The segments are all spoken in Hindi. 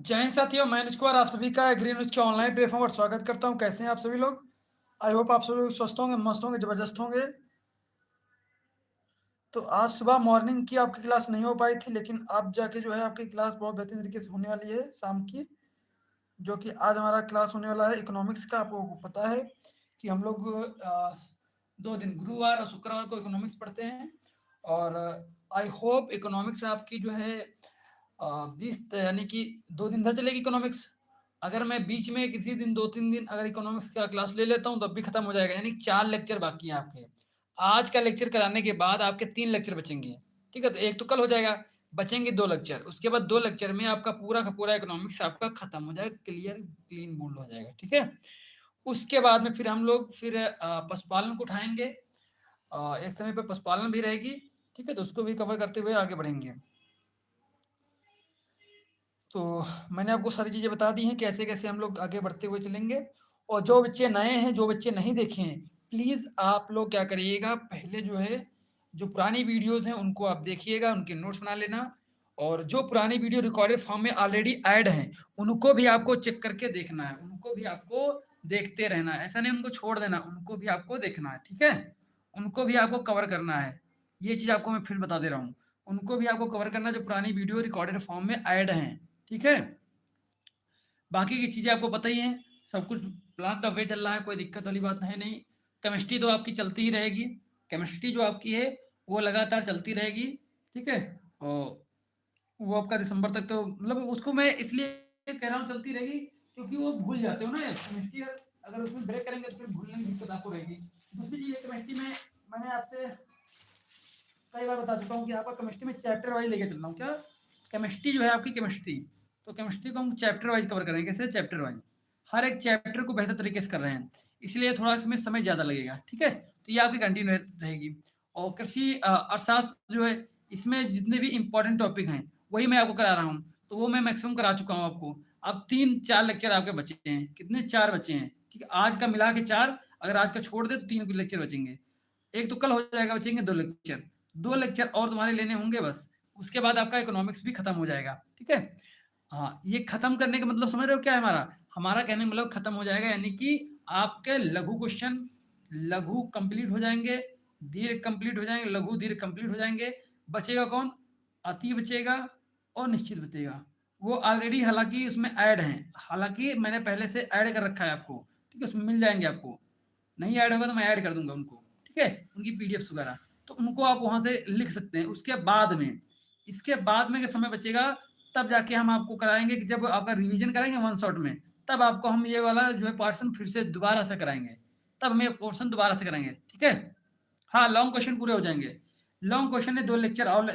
जय हिंद साथियों, मैं अनुज कुमार आप सभी का ग्रीन न्यूज के ऑनलाइन प्लेटफॉर्म पर स्वागत करता हूं। कैसे हैं आप सभी लोग? आई होप आप सभी लोग स्वस्थ होंगे, मस्त होंगे, जबरदस्त होंगे। तो आज सुबह मॉर्निंग की आपकी क्लास नहीं हो पाई थी, लेकिन अब जाके जो है आपकी क्लास बहुत बेहतरीन तरीके से होने वाली है शाम की। जो कि आज हमारा क्लास होने वाला है इकोनॉमिक्स का। आपको पता है कि हम लोग 2 दिन गुरुवार और शुक्रवार को इकोनॉमिक्स पढ़ते हैं। और आई होप इकोनॉमिक्स आपकी जो है 20 यानी कि 2 दिन भर चलेगी इकोनॉमिक्स। अगर मैं बीच में किसी दिन 2-3 दिन अगर इकोनॉमिक्स का क्लास ले लेता हूँ तब भी खत्म हो जाएगा। यानी 4 लेक्चर बाकी हैं आपके। आज का लेक्चर कराने के बाद आपके 3 लेक्चर बचेंगे। ठीक है, तो एक तो कल हो जाएगा, बचेंगे 2 लेक्चर। उसके बाद 2 लेक्चर में आपका पूरा का पूरा इकोनॉमिक्स आपका खत्म हो जाएगा, क्लियर क्लीन बोल्ड हो जाएगा। ठीक है, उसके बाद में फिर हम लोग फिर पशुपालन को उठाएंगे। एक समय पर पशुपालन भी रहेगी। ठीक है, तो उसको भी कवर करते हुए आगे बढ़ेंगे। तो मैंने आपको सारी चीज़ें बता दी हैं कैसे कैसे हम लोग आगे बढ़ते हुए चलेंगे। और जो बच्चे नए हैं, जो बच्चे नहीं देखे हैं, प्लीज़ आप लोग क्या करिएगा, पहले जो है जो पुरानी वीडियोज़ हैं उनको आप देखिएगा, उनके नोट्स बना लेना। और जो पुरानी वीडियो रिकॉर्डेड फॉर्म में ऑलरेडी ऐड हैं, उनको भी आपको चेक करके देखना है, उनको भी आपको देखते रहना है। ऐसा नहीं उनको छोड़ देना, उनको भी आपको देखना है। ठीक है? उनको भी आपको कवर करना है। ये चीज़ आपको मैं फिर बता दे रहा हूँ। उनको भी आपको कवर करना है जो पुरानी वीडियो रिकॉर्डेड फॉर्म में ऐड हैं। ठीक है? बाकी की चीज़ें आपको पता ही हैं, सब कुछ प्लान द वे चल रहा है, कोई दिक्कत वाली बात है नहीं। केमिस्ट्री तो आपकी चलती ही रहेगी। केमिस्ट्री जो आपकी है वो लगातार चलती रहेगी। ठीक है? और वो आपका दिसंबर तक तो मतलब उसको मैं इसलिए कह रहा हूँ चलती रहेगी क्योंकि वो भूल जाते हो ना केमिस्ट्री। अगर उसमें ब्रेक करेंगे तो फिर भूलने की दिक्कत आपको रहेगी। दूसरी चीज़ केमिस्ट्री में मैंने आपसे कई बार बता चुका हूँ कि आपका केमिस्ट्री में चैप्टर वाइज लेके चल रहा हूँ। क्या केमिस्ट्री जो है आपकी केमिस्ट्री, तो केमिस्ट्री को हम चैप्टर वाइज कवर करेंगे। कैसे चैप्टर वाइज? हर एक चैप्टर को बेहतर तरीके से कर रहे हैं, इसलिए थोड़ा इसमें समय ज़्यादा लगेगा। ठीक है, तो ये आपकी कंटिन्यू रहेगी। और कृषि अर्थशास्त्र जो है, इसमें जितने भी इंपॉर्टेंट टॉपिक हैं वही मैं आपको करा रहा हूँ। तो वो मैं मैक्सिमम करा चुका हूँ आपको। अब 3-4 लेक्चर आपके बचे हैं। कितने? 4 बचे हैं। ठीक है, आज का मिला के 4। अगर आज का छोड़ दे तो 3 लेक्चर बचेंगे। एक तो कल हो जाएगा, बचेंगे 2 लेक्चर। 2 लेक्चर और तुम्हारे लेने होंगे बस। उसके बाद आपका इकोनॉमिक्स भी खत्म हो जाएगा। ठीक है? हाँ, ये खत्म करने का मतलब समझ रहे हो क्या है हमारा? हमारा कहने का मतलब खत्म हो जाएगा, यानी कि आपके लघु क्वेश्चन लघु कंप्लीट हो जाएंगे, दीर्घ कंप्लीट हो जाएंगे, लघु दीर्घ कंप्लीट हो जाएंगे। बचेगा कौन? अति बचेगा और निश्चित बचेगा। वो ऑलरेडी हालांकि उसमें ऐड हैं, हालांकि मैंने पहले से ऐड कर रखा है आपको। ठीक है, उसमें मिल जाएंगे आपको। नहीं ऐड होगा तो मैं ऐड कर दूंगा उनको। ठीक है, उनकी पीडीएफ वगैरह, तो उनको आप वहां से लिख सकते हैं। उसके बाद में, इसके बाद में समय बचेगा, तब जाके हम आपको कराएंगे कि जब आपका रिवीजन कराएंगे वन शॉट में, तब आपको हम ये वाला जो है पोर्शन फिर से दोबारा से कराएंगे। तब हम ये पोर्शन दोबारा से कराएंगे। ठीक है? हाँ, लॉन्ग क्वेश्चन पूरे हो जाएंगे। लॉन्ग क्वेश्चन में 2 लेक्चर और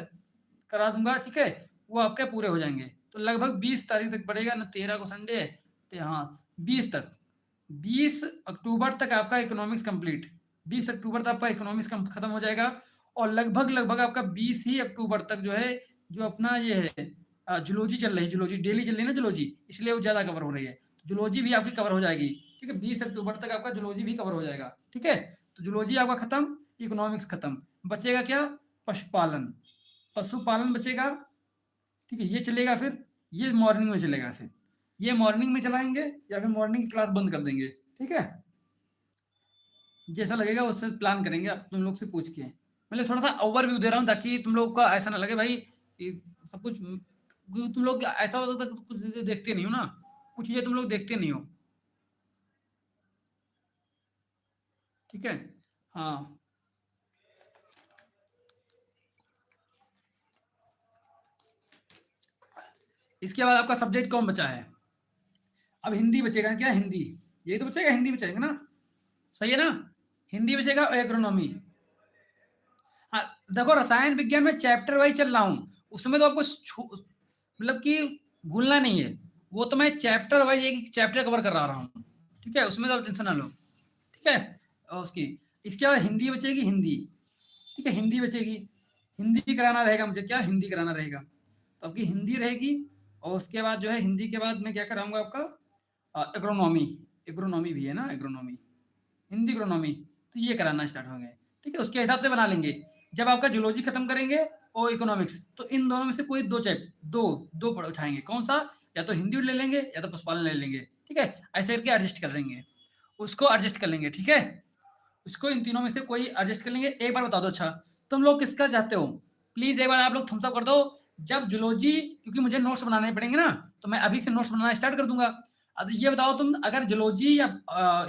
करा दूंगा। ठीक है, वो आपके पूरे हो जाएंगे। तो लगभग 20 तारीख तक पड़ेगा ना, 13 को संडे है, तो हाँ 20 तक, 20 अक्टूबर तक आपका इकोनॉमिक्स कंप्लीट। 20 अक्टूबर तक आपका इकोनॉमिक्स खत्म हो जाएगा। और लगभग लगभग आपका 20 ही अक्टूबर तक जो है, जो अपना ये है जूलॉजी चल रही है, जूलॉजी डेली चल रही है ना जूलॉजी, इसलिए वो ज़्यादा कवर हो रही है। जूलॉजी भी आपकी कवर हो जाएगी। ठीक है, 20 अक्टूबर तक आपका जूलॉजी भी कवर हो जाएगा। ठीक है, तो जूलॉजी आपका खत्म, इकोनॉमिक्स खत्म। बचेगा क्या? पशुपालन। पशुपालन बचेगा। ठीक है, ये चलेगा फिर, ये मॉर्निंग में चलेगा फिर। ये मॉर्निंग में चलाएंगे या फिर मॉर्निंग की क्लास बंद कर देंगे। ठीक है, जैसा लगेगा उससे प्लान करेंगे, आप तुम लोग से पूछ के। मतलब थोड़ा सा ओवरव्यू दे रहा हूँ ताकि तुम लोग का ऐसा ना लगे भाई ये सब कुछ, क्योंकि तुम लोग ऐसा होता था कि कुछ चीजें देखते नहीं हो ना, कुछ चीजें तुम लोग देखते नहीं हो। ठीक है? हाँ, इसके बाद आपका सब्जेक्ट कौन बचा है? अब हिंदी बचेगा क्या? हिंदी, यही तो बचेगा, हिंदी बचेगा ना? सही है ना? हिंदी बचेगा और एग्रोनॉमी। हाँ, देखो रसायन विज्ञान में चैप्टर वाइज चल रहा हूँ, उसमें तो आपको मतलब कि भूलना नहीं है। वो तो मैं चैप्टर वाइज एक चैप्टर कवर कर रहा हूँ। ठीक है, उसमें तो आप टेंशन ना लो। ठीक है, और उसकी इसके बाद हिंदी बचेगी, हिंदी। ठीक है, हिंदी बचेगी। हिंदी कराना रहेगा मुझे, क्या हिंदी कराना रहेगा, तो आपकी हिंदी रहेगी। और उसके बाद जो है हिंदी के बाद मैं क्या कराऊंगा आपका एग्रोनॉमी। एग्रोनॉमी भी है ना, एग्रोनॉमी, हिंदी इकोनॉमी, तो ये कराना स्टार्ट होंगे। ठीक है, उसके हिसाब से बना लेंगे। जब आपका जूलॉजी खत्म करेंगे और इकोनॉमिक्स, तो इन दोनों में से कोई दो चैप्टर, दो दो उठाएंगे। कौन सा? या तो हिंदी ले लेंगे या तो पशुपालन ले लेंगे, ठीक है, ऐसे करके एडजस्ट कर लेंगे, उसको एडजस्ट कर लेंगे, ठीक है, उसको इन तीनों में से कोई एडजस्ट कर लेंगे। एक बार बता दो, अच्छा तुम लोग किसका चाहते हो, प्लीज एक बार आप लोग थम्स अप कर दो। जब जूलॉजी, क्योंकि मुझे नोट्स बनाने पड़ेंगे ना, तो मैं अभी से नोट्स बनाना स्टार्ट कर दूंगा। अब ये बताओ तुम, अगर जूलॉजी या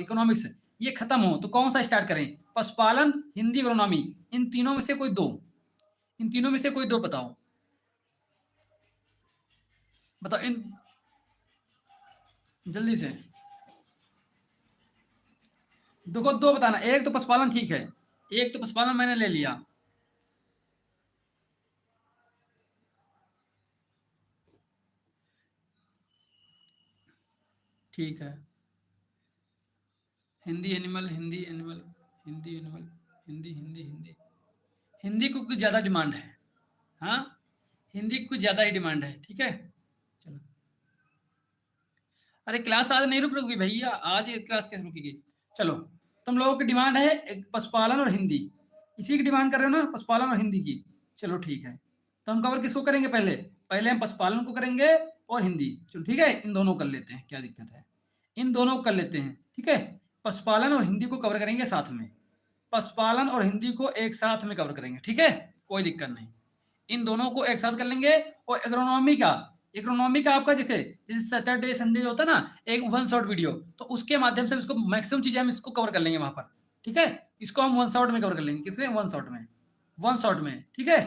इकोनॉमिक्स ये खत्म हो तो कौन सा स्टार्ट करें, पशुपालन, हिंदी, इकोनॉमी, इन तीनों में से कोई दो, इन तीनों में से कोई दो बताओ, बताओ इन, जल्दी से देखो, दो बताना। एक तो पशुपालन, ठीक है, एक तो पशुपालन मैंने ले लिया, ठीक है, Hindi animal, Hindi animal, Hindi animal, Hindi Hindi Hindi, Hindi को कुछ ज़्यादा डिमांड है, हाँ, हिंदी की कुछ ज़्यादा ही डिमांड है, ठीक है, चलो। अरे क्लास आज नहीं रुक रुकी भैया, आज ये क्लास कैसे रुकेगी, चलो। तुम लोगों की डिमांड है पशुपालन और हिंदी, इसी की डिमांड कर रहे हो ना, पशुपालन और हिंदी की, चलो ठीक है। तो हम कवर किसको करेंगे, पहले पहले हम पशुपालन को करेंगे और हिंदी, चलो ठीक है, इन दोनों कर लेते हैं, क्या दिक्कत है, इन दोनों को कर लेते हैं, ठीक है। पशुपालन और हिंदी को कवर करेंगे साथ में, पशुपालन और हिंदी को एक साथ में कवर करेंगे, ठीक है, कोई दिक्कत नहीं, इन दोनों को एक साथ कर लेंगे। और एग्रोनॉमी का, एग्रोनॉमी का आपका देखे, जैसे सैटरडे संडे होता है ना, एक वन शॉट वीडियो, तो उसके माध्यम से इसको मैक्सिमम चीजें हम इसको कवर कर लेंगे वहां पर, ठीक है, इसको हम वन शॉट में कवर कर लेंगे, किसमें, वन शॉट में, वन शॉट में, ठीक है।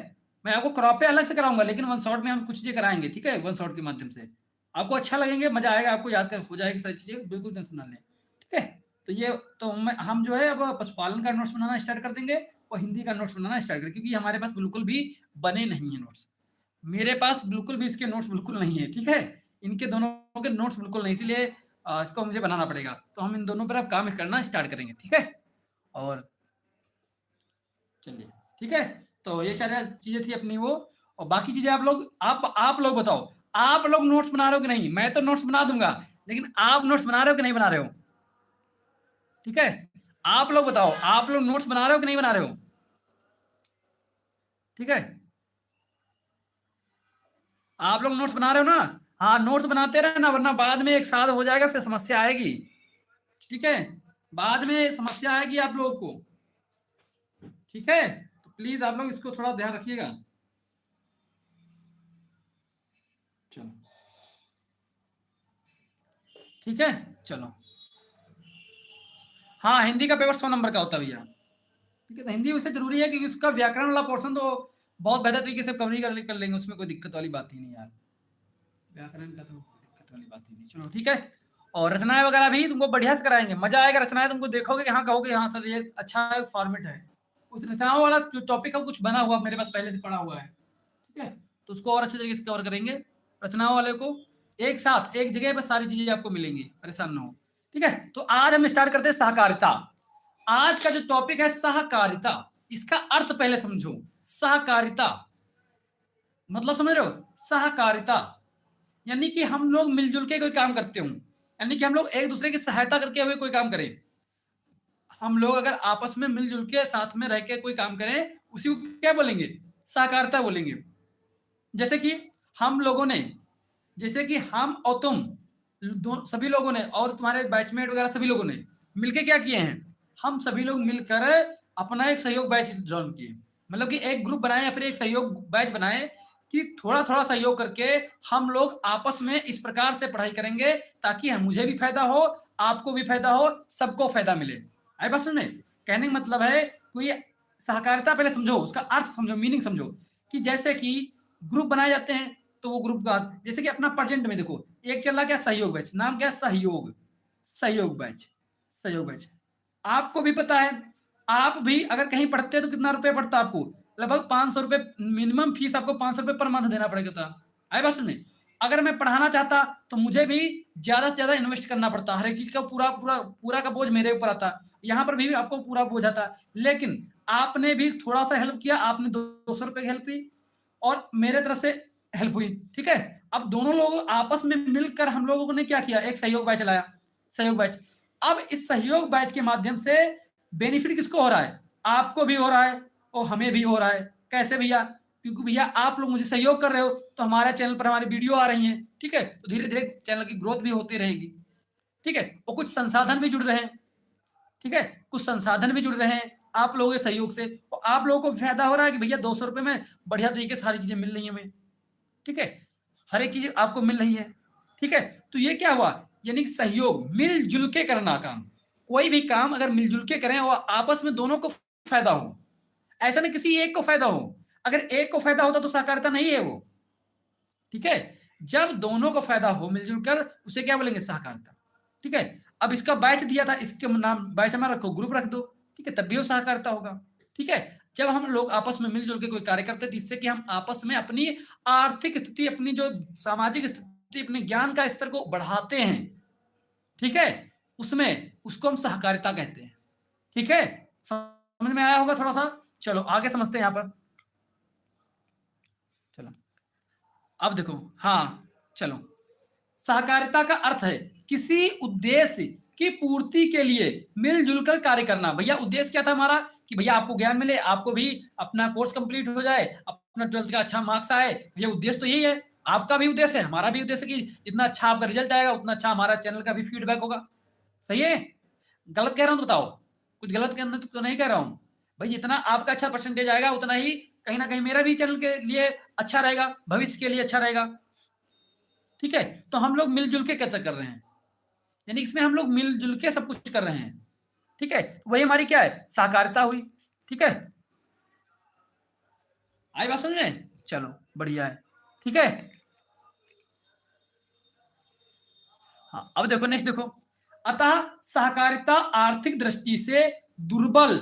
मैं आपको क्रॉप पे अलग से कराऊंगा, लेकिन वन शॉट में हम कुछ चीजें कराएंगे, ठीक है, वन शॉट के माध्यम से आपको अच्छा लगेंगे, मजा आएगा, आपको याद कर हो जाएगी सारी चीजें, बिल्कुल टेंशन ना लें, ठीक है। तो ये, तो हम जो है अब पशुपालन का नोट्स बनाना स्टार्ट कर देंगे और हिंदी का नोट्स बनाना स्टार्ट करेंगे, क्योंकि हमारे पास बिल्कुल भी बने नहीं है नोट्स, मेरे पास बिल्कुल भी इसके नोट्स बिल्कुल नहीं है, ठीक है, इनके दोनों के नोट्स बिल्कुल नहीं, इसलिए इसको मुझे बनाना पड़ेगा, तो हम इन दोनों पर अब काम करना स्टार्ट करेंगे, ठीक है। और चलिए, ठीक है, तो ये सारी चीजें थी अपनी वो, और बाकी चीजें आप लोग बताओ, आप लोग नोट्स बना रहे हो कि नहीं, मैं तो नोट्स बना दूंगा, लेकिन आप नोट्स बना रहे हो कि नहीं बना रहे हो, ठीक है, आप लोग बताओ, आप लोग नोट्स बना रहे हो कि नहीं बना रहे हो, ठीक है, आप लोग नोट्स बना रहे हो ना, हाँ नोट्स बनाते रहना, वरना बाद में एक साल हो जाएगा, फिर समस्या आएगी, ठीक है, बाद में समस्या आएगी आप लोगों को, ठीक है, तो प्लीज आप लोग इसको थोड़ा ध्यान रखिएगा, चलो ठीक है, चलो। हाँ, हिंदी का पेपर 100 नंबर का होता है भैया, ठीक है, तो हिंदी वैसे जरूरी है, क्योंकि उसका व्याकरण वाला पोर्शन तो बहुत बेहतर तरीके से कवर कर लेंगे, उसमें कोई दिक्कत वाली बात ही नहीं यार, व्याकरण का तो दिक्कत वाली बात ही नहीं, चलो ठीक है। और रचनाएं वगैरह भी तुमको बढ़िया से कराएंगे, मजा आएगा, रचनाएं तुमको देखोगे, हाँ कहोगे हाँ सर ये अच्छा फॉर्मेट है, उस रचनाओं वाला जो टॉपिक का कुछ बना हुआ मेरे पास पहले से पढ़ा हुआ है, ठीक है, तो उसको और अच्छे तरीके से कवर करेंगे, रचनाओं वाले को एक साथ एक जगह पर सारी चीजें आपको मिलेंगी, परेशान ना हो, ठीक है। तो आज हम स्टार्ट करते हैं सहकारिता, आज का जो टॉपिक है सहकारिता, इसका अर्थ पहले समझो, सहकारिता मतलब समझ रहे हो, सहकारिता यानी कि हम लोग मिलजुल के कोई काम करते हो, यानी कि हम लोग एक दूसरे की सहायता करके हुए कोई काम करें, हम लोग अगर आपस में मिलजुल के साथ में रह के कोई काम करें, उसी को क्या बोलेंगे, सहकारिता बोलेंगे। जैसे कि हम लोगों ने, जैसे कि हम और तुम सभी लोगों ने, और तुम्हारे बैचमेट वगैरह सभी लोगों ने मिलके क्या किए हैं, हम सभी लोग मिलकर अपना एक सहयोग बैच ज्वाइन किए, मतलब कि एक ग्रुप बनाए या फिर एक सहयोग बैच बनाए, कि थोड़ा थोड़ा सहयोग करके हम लोग आपस में इस प्रकार से पढ़ाई करेंगे, ताकि मुझे भी फायदा हो, आपको भी फायदा हो, सबको फायदा मिले। आई बात सुनने, कहने का मतलब है कोई सहकारिता पहले समझो, उसका अर्थ समझो, मीनिंग समझो, कि जैसे कि ग्रुप बनाए जाते हैं, तो वो ग्रुप का, जैसे कि अपना प्रेजेंट में देखो, एक चल रहा क्या, सहयोग बैच, नाम क्या, सहयोग, सहयोग बैच, सहयोग बैच, आपको भी पता है, आप भी अगर कहीं पढ़ते हैं तो कितना रुपए पड़ता है आपको, लगभग 500 रुपए मिनिमम फीस, आपको 500 रुपए पर मंथ देना पड़ेगा था, आए बात सुनने। अगर मैं पढ़ाना चाहता तो मुझे भी ज्यादा से ज्यादा इन्वेस्ट करना पड़ता, हर एक चीज का पूरा पूरा पूरा का बोझ मेरे ऊपर आता, यहाँ पर भी आपको पूरा बोझ आता, लेकिन आपने भी थोड़ा सा हेल्प किया, आपने 200 रुपए की हेल्प की और मेरे तरफ से हेल्प हुई, ठीक है। अब दोनों लोग आपस में मिलकर हम लोगों ने क्या किया, एक सहयोग बैच चलाया, सहयोग बैच। अब इस सहयोग बैच के माध्यम से बेनिफिट किसको हो रहा है, आपको भी हो रहा है और हमें भी हो रहा है, कैसे भैया, क्योंकि भैया आप लोग मुझे सहयोग कर रहे हो तो हमारे चैनल पर हमारी वीडियो आ रही हैं, ठीक है, तो धीरे धीरे चैनल की ग्रोथ भी होती रहेगी, ठीक है, और कुछ संसाधन भी जुड़ रहे हैं, ठीक है, कुछ संसाधन भी जुड़ रहे हैं आप लोगों के सहयोग से, और आप लोगों को फायदा हो रहा है कि भैया 200 रुपए में बढ़िया तरीके से सारी चीजें मिल रही है हमें, ठीक है, हर एक चीज आपको मिल रही है, ठीक है, तो ये क्या हुआ, यानी कि सहयोग, मिलजुल के करना काम, कोई भी काम अगर मिलजुल के करें और आपस में दोनों को फायदा हो, ऐसा नहीं किसी एक को फायदा हो, अगर एक को फायदा होता तो सहकारिता नहीं है वो, ठीक है, जब दोनों को फायदा हो मिलजुल कर उसे क्या बोलेंगे, सहकारिता, ठीक है, अब इसका बैच दिया था, इसके नाम बैच हमारा रखो, ग्रुप रख दो, ठीक है, तब भी वो सहकारिता होगा, ठीक है, जब हम लोग आपस में मिलजुल के कोई कार्य करते हैं जिससे कि हम आपस में अपनी आर्थिक स्थिति, अपनी जो सामाजिक स्थिति, अपने ज्ञान का स्तर को बढ़ाते हैं, ठीक है, उसमें उसको हम सहकारिता कहते हैं, ठीक है, समझ में आया होगा थोड़ा सा, चलो आगे समझते हैं यहां पर, चलो अब देखो, हाँ चलो, सहकारिता का अर्थ है किसी उद्देश्य की पूर्ति के लिए मिलजुल कर कार्य करना। भैया उद्देश्य क्या था हमारा, कि भैया आपको ज्ञान मिले, आपको भी अपना कोर्स कंप्लीट हो जाए, अपना 12th का अच्छा मार्क्स आए, भैया उद्देश्य तो यही है, आपका भी उद्देश्य है, हमारा भी उद्देश्य कि जितना अच्छा आपका रिजल्ट आएगा उतना अच्छा हमारा चैनल का भी फीडबैक होगा, सही है, गलत कह रहा हूं तो बताओ, कुछ गलत तो नहीं कह रहा हूं, भाई जितना आपका अच्छा परसेंटेज आएगा उतना ही कहीं ना कहीं मेरा भी चैनल के लिए अच्छा रहेगा, भविष्य के लिए अच्छा रहेगा, ठीक है, तो हम लोग मिलजुल के कैसे कर रहे हैं, यानी इसमें हम लोग मिलजुल के सब कुछ कर रहे हैं, ठीक है, वही हमारी क्या है, सहकारिता हुई, ठीक है, आई बात समझ में, चलो बढ़िया है, ठीक है, हाँ अब देखो नेक्स्ट देखो, अतः सहकारिता आर्थिक दृष्टि से दुर्बल,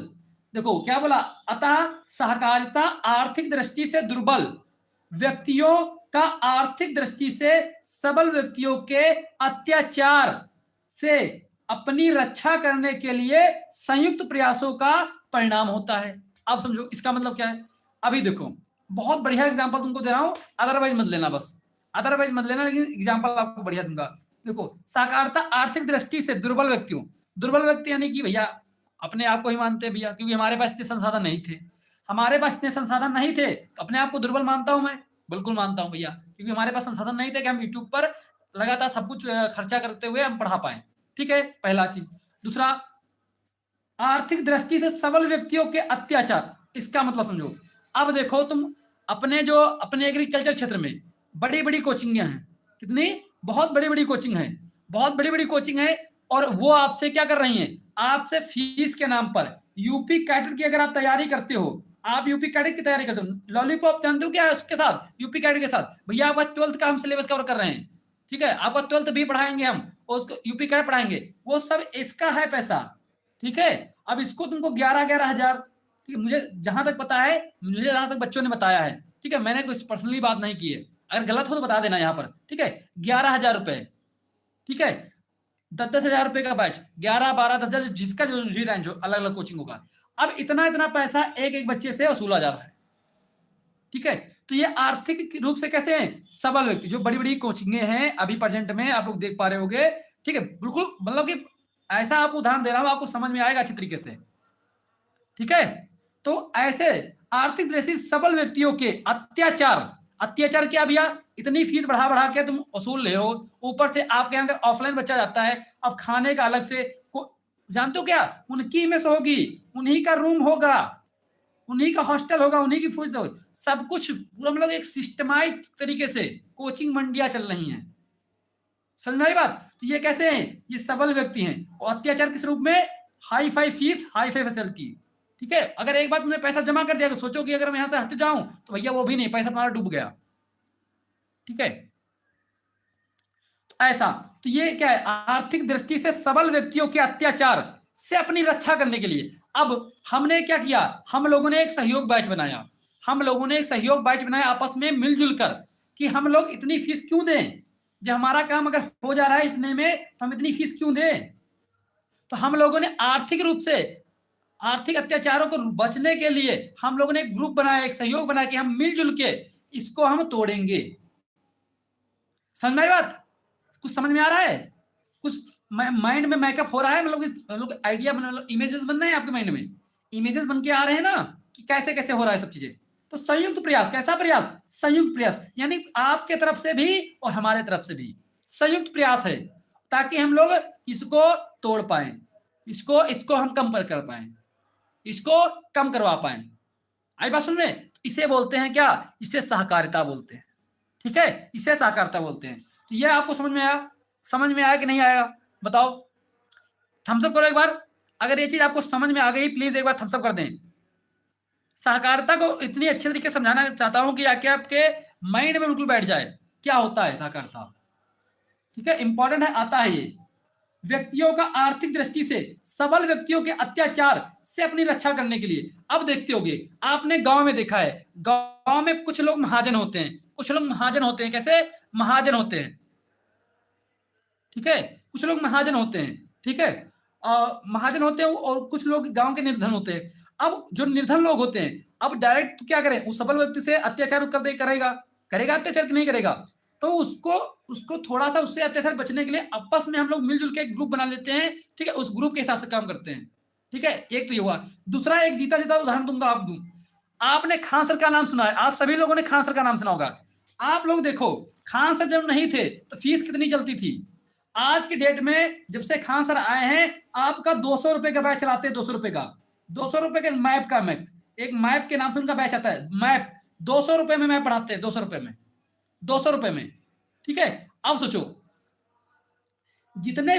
देखो क्या बोला, अतः सहकारिता आर्थिक दृष्टि से दुर्बल व्यक्तियों का आर्थिक दृष्टि से सबल व्यक्तियों के अत्याचार से अपनी रक्षा करने के लिए संयुक्त प्रयासों का परिणाम होता है। अब समझो इसका मतलब क्या है, अभी देखो बहुत बढ़िया एग्जांपल तुमको दे रहा हूं, अदरवाइज मत लेना, बस अदरवाइज मत लेना, लेकिन एग्जांपल आपको बढ़िया दूंगा। देखो सहकारिता आर्थिक दृष्टि से दुर्बल व्यक्तियों, दुर्बल व्यक्ति यानी कि भैया अपने आप को ही मानते हैं भैया, क्योंकि हमारे पास इतने संसाधन नहीं थे, हमारे पास इतने संसाधन नहीं थे, अपने आप को दुर्बल मानता हूं मैं, बिल्कुल मानता हूं भैया, क्योंकि हमारे पास संसाधन नहीं थे कि हम यूट्यूब पर लगातार सब कुछ खर्चा करते हुए हम पढ़ा पाए, ठीक है, पहला चीज। दूसरा, आर्थिक दृष्टि से सबल व्यक्तियों के अत्याचार, इसका मतलब समझो, अब देखो तुम अपने एग्रीकल्चर क्षेत्र में बड़ी बड़ी कोचिंग हैं, कितनी, बहुत बड़ी बड़ी कोचिंग है, बहुत बड़ी बड़ी कोचिंग है, और वो आपसे क्या कर रही हैं, आपसे फीस के नाम पर, यूपी कैडर की अगर आप तैयारी करते हो, आप यूपी कैडर की तैयारी करते हो, लॉलीपॉप जानते हो क्या है उसके साथ, यूपी कैडर के साथ भैया आपका 12th का हम सिलेबस कवर कर रहे हैं, ठीक है, आपका 12th भी पढ़ाएंगे हम, और उसको यूपी कैडर पढ़ाएंगे, वो सब इसका है पैसा, ठीक है, अब इसको तुमको 11,000, ठीक है, मुझे जहां तक पता है, मुझे जहां तक बच्चों ने बताया है, ठीक है, मैंने कुछ पर्सनली बात नहीं की है, अगर गलत हो तो बता देना यहाँ पर, ठीक है, 11,000 रुपए, ठीक है, 10,000 रुपए का बैच, 11, 12, 10,000 जिसका जो जी रेंज हो, अलग अलग कोचिंग होगा, अब इतना इतना पैसा एक एक बच्चे से वसूला जा रहा है, ठीक है, तो ये आर्थिक रूप से कैसे हैं, सबल व्यक्ति, जो बड़ी बड़ी कोचिंगे हैं अभी प्रेजेंट में आप लोग देख पा रहे होगे, ठीक है, बिल्कुल मतलब कि ऐसा आपको उदाहरण दे रहा हूं, आपको समझ में आएगा अच्छी तरीके से, ठीक है, तो ऐसे आर्थिक दृष्टि सबल व्यक्तियों के अत्याचार, अत्याचार क्या भैया, इतनी फीस बढ़ा बढ़ा के तुम वसूल ले हो, ऊपर से आपके यहाँ अगर ऑफलाइन बच्चा जाता है, अब खाने का अलग से जानते हो क्या, उनकी मेस होगी, उन्हीं का रूम होगा, उन्हीं का हॉस्टल होगा, उन्हीं की फीस होगी, सब कुछ पूरा मतलब एक सिस्टमाइज तरीके से कोचिंग मंडियां चल रही हैं, समझ में आई बात, तो ये कैसे हैं, ये सबल व्यक्ति हैं, और अत्याचार किस रूप में, hi fi fees, hi fi facility, ठीक है, अगर एक बार तुमने पैसा जमा कर दिया तो सोचो कि अगर मैं यहां से हट जाऊं तो भैया वो भी नहीं, पैसा तुम्हारा डूब गया, ठीक है, तो ऐसा, तो ये क्या है, आर्थिक दृष्टि से सबल व्यक्तियों के अत्याचार से अपनी रक्षा करने के लिए, अब हमने क्या किया, हम लोगों ने एक सहयोग बैच बनाया, हम लोगों ने एक सहयोग बैच बनाया आपस में मिलजुल कर, कि हम लोग इतनी फीस क्यों दें, जब हमारा काम अगर हो जा रहा है इतने में तो हम इतनी फीस क्यों दें, तो हम लोगों ने आर्थिक रूप से आर्थिक अत्याचारों को बचने के लिए हम लोगों ने एक ग्रुप बनाया, एक सहयोग बनाया कि हम मिलजुल के इसको हम तोड़ेंगे, समझ में आई बात, कुछ समझ में आ रहा है, कुछ माइंड में मैकअप हो रहा है, मतलब आइडिया बना, इमेजेस बन रहे हैं आपके माइंड में, इमेजेस बन के आ रहे हैं ना, कि कैसे कैसे हो रहा है सब चीजें, तो संयुक्त प्रयास, कैसा प्रयास? संयुक्त प्रयास, यानी आपके तरफ से भी और हमारे तरफ से भी संयुक्त प्रयास है, ताकि हम लोग इसको तोड़ पाए, इसको हम कम कर पाए, इसको कम करवा पाए। आई बात सुन में? इसे बोलते हैं क्या? इसे सहकारिता बोलते हैं। ठीक है, इसे सहकारिता बोलते हैं। तो ये आपको समझ में आया? समझ में आया कि नहीं आया? बताओ, थम्सअप करो एक बार। अगर ये चीज आपको समझ में आ गई, प्लीज एक बार थम्सअप कर दें। सहकारिता को इतनी अच्छे तरीके से समझाना चाहता हूं कि आके आपके माइंड में बिल्कुल बैठ जाए क्या होता है सहकारिता। ठीक है, इंपॉर्टेंट है, आता है ये। व्यक्तियों का आर्थिक दृष्टि से सबल व्यक्तियों के अत्याचार से अपनी रक्षा करने के लिए। अब देखते होगे, आपने गांव में देखा है, गांव में कुछ लोग महाजन होते हैं, कुछ लोग महाजन होते हैं। कैसे महाजन होते हैं? ठीक है, कुछ लोग महाजन होते हैं। ठीक है, महाजन होते हैं, और कुछ लोग गांव के निर्धन होते हैं। अब जो निर्धन लोग होते हैं, अब डायरेक्ट क्या करें, उस सबल व्यक्ति से अत्याचार कर दे, करेगा करेगा अत्याचार कि नहीं करेगा? तो उसको उसको थोड़ा सा उससे अत्याचार बचने के लिए आपस में हम लोग मिलजुल के एक ग्रुप बना लेते हैं। ठीक है, उस ग्रुप के हिसाब से काम करते हैं। ठीक है, एक तो ये हुआ। दूसरा, एक जीता जीता उदाहरण तुमको आप दूं। आपने खान सर का नाम सुना है? आप सभी लोगों ने खान सर का नाम सुना होगा। आप लोग देखो, खान सर जब नहीं थे तो फीस कितनी चलती थी? आज की डेट में जब से खान सर आए हैं, आपका 200 रुपए का बैच चलाते हैं, 200 रुपए का, 200 रुपए के मैप का, मैथ एक मैप के नाम से उनका बैच आता है, मैप 200 रुपए में मैप पढ़ाते हैं, 200 रुपए में, 200 रुपए में। ठीक है, अब सोचो, जितने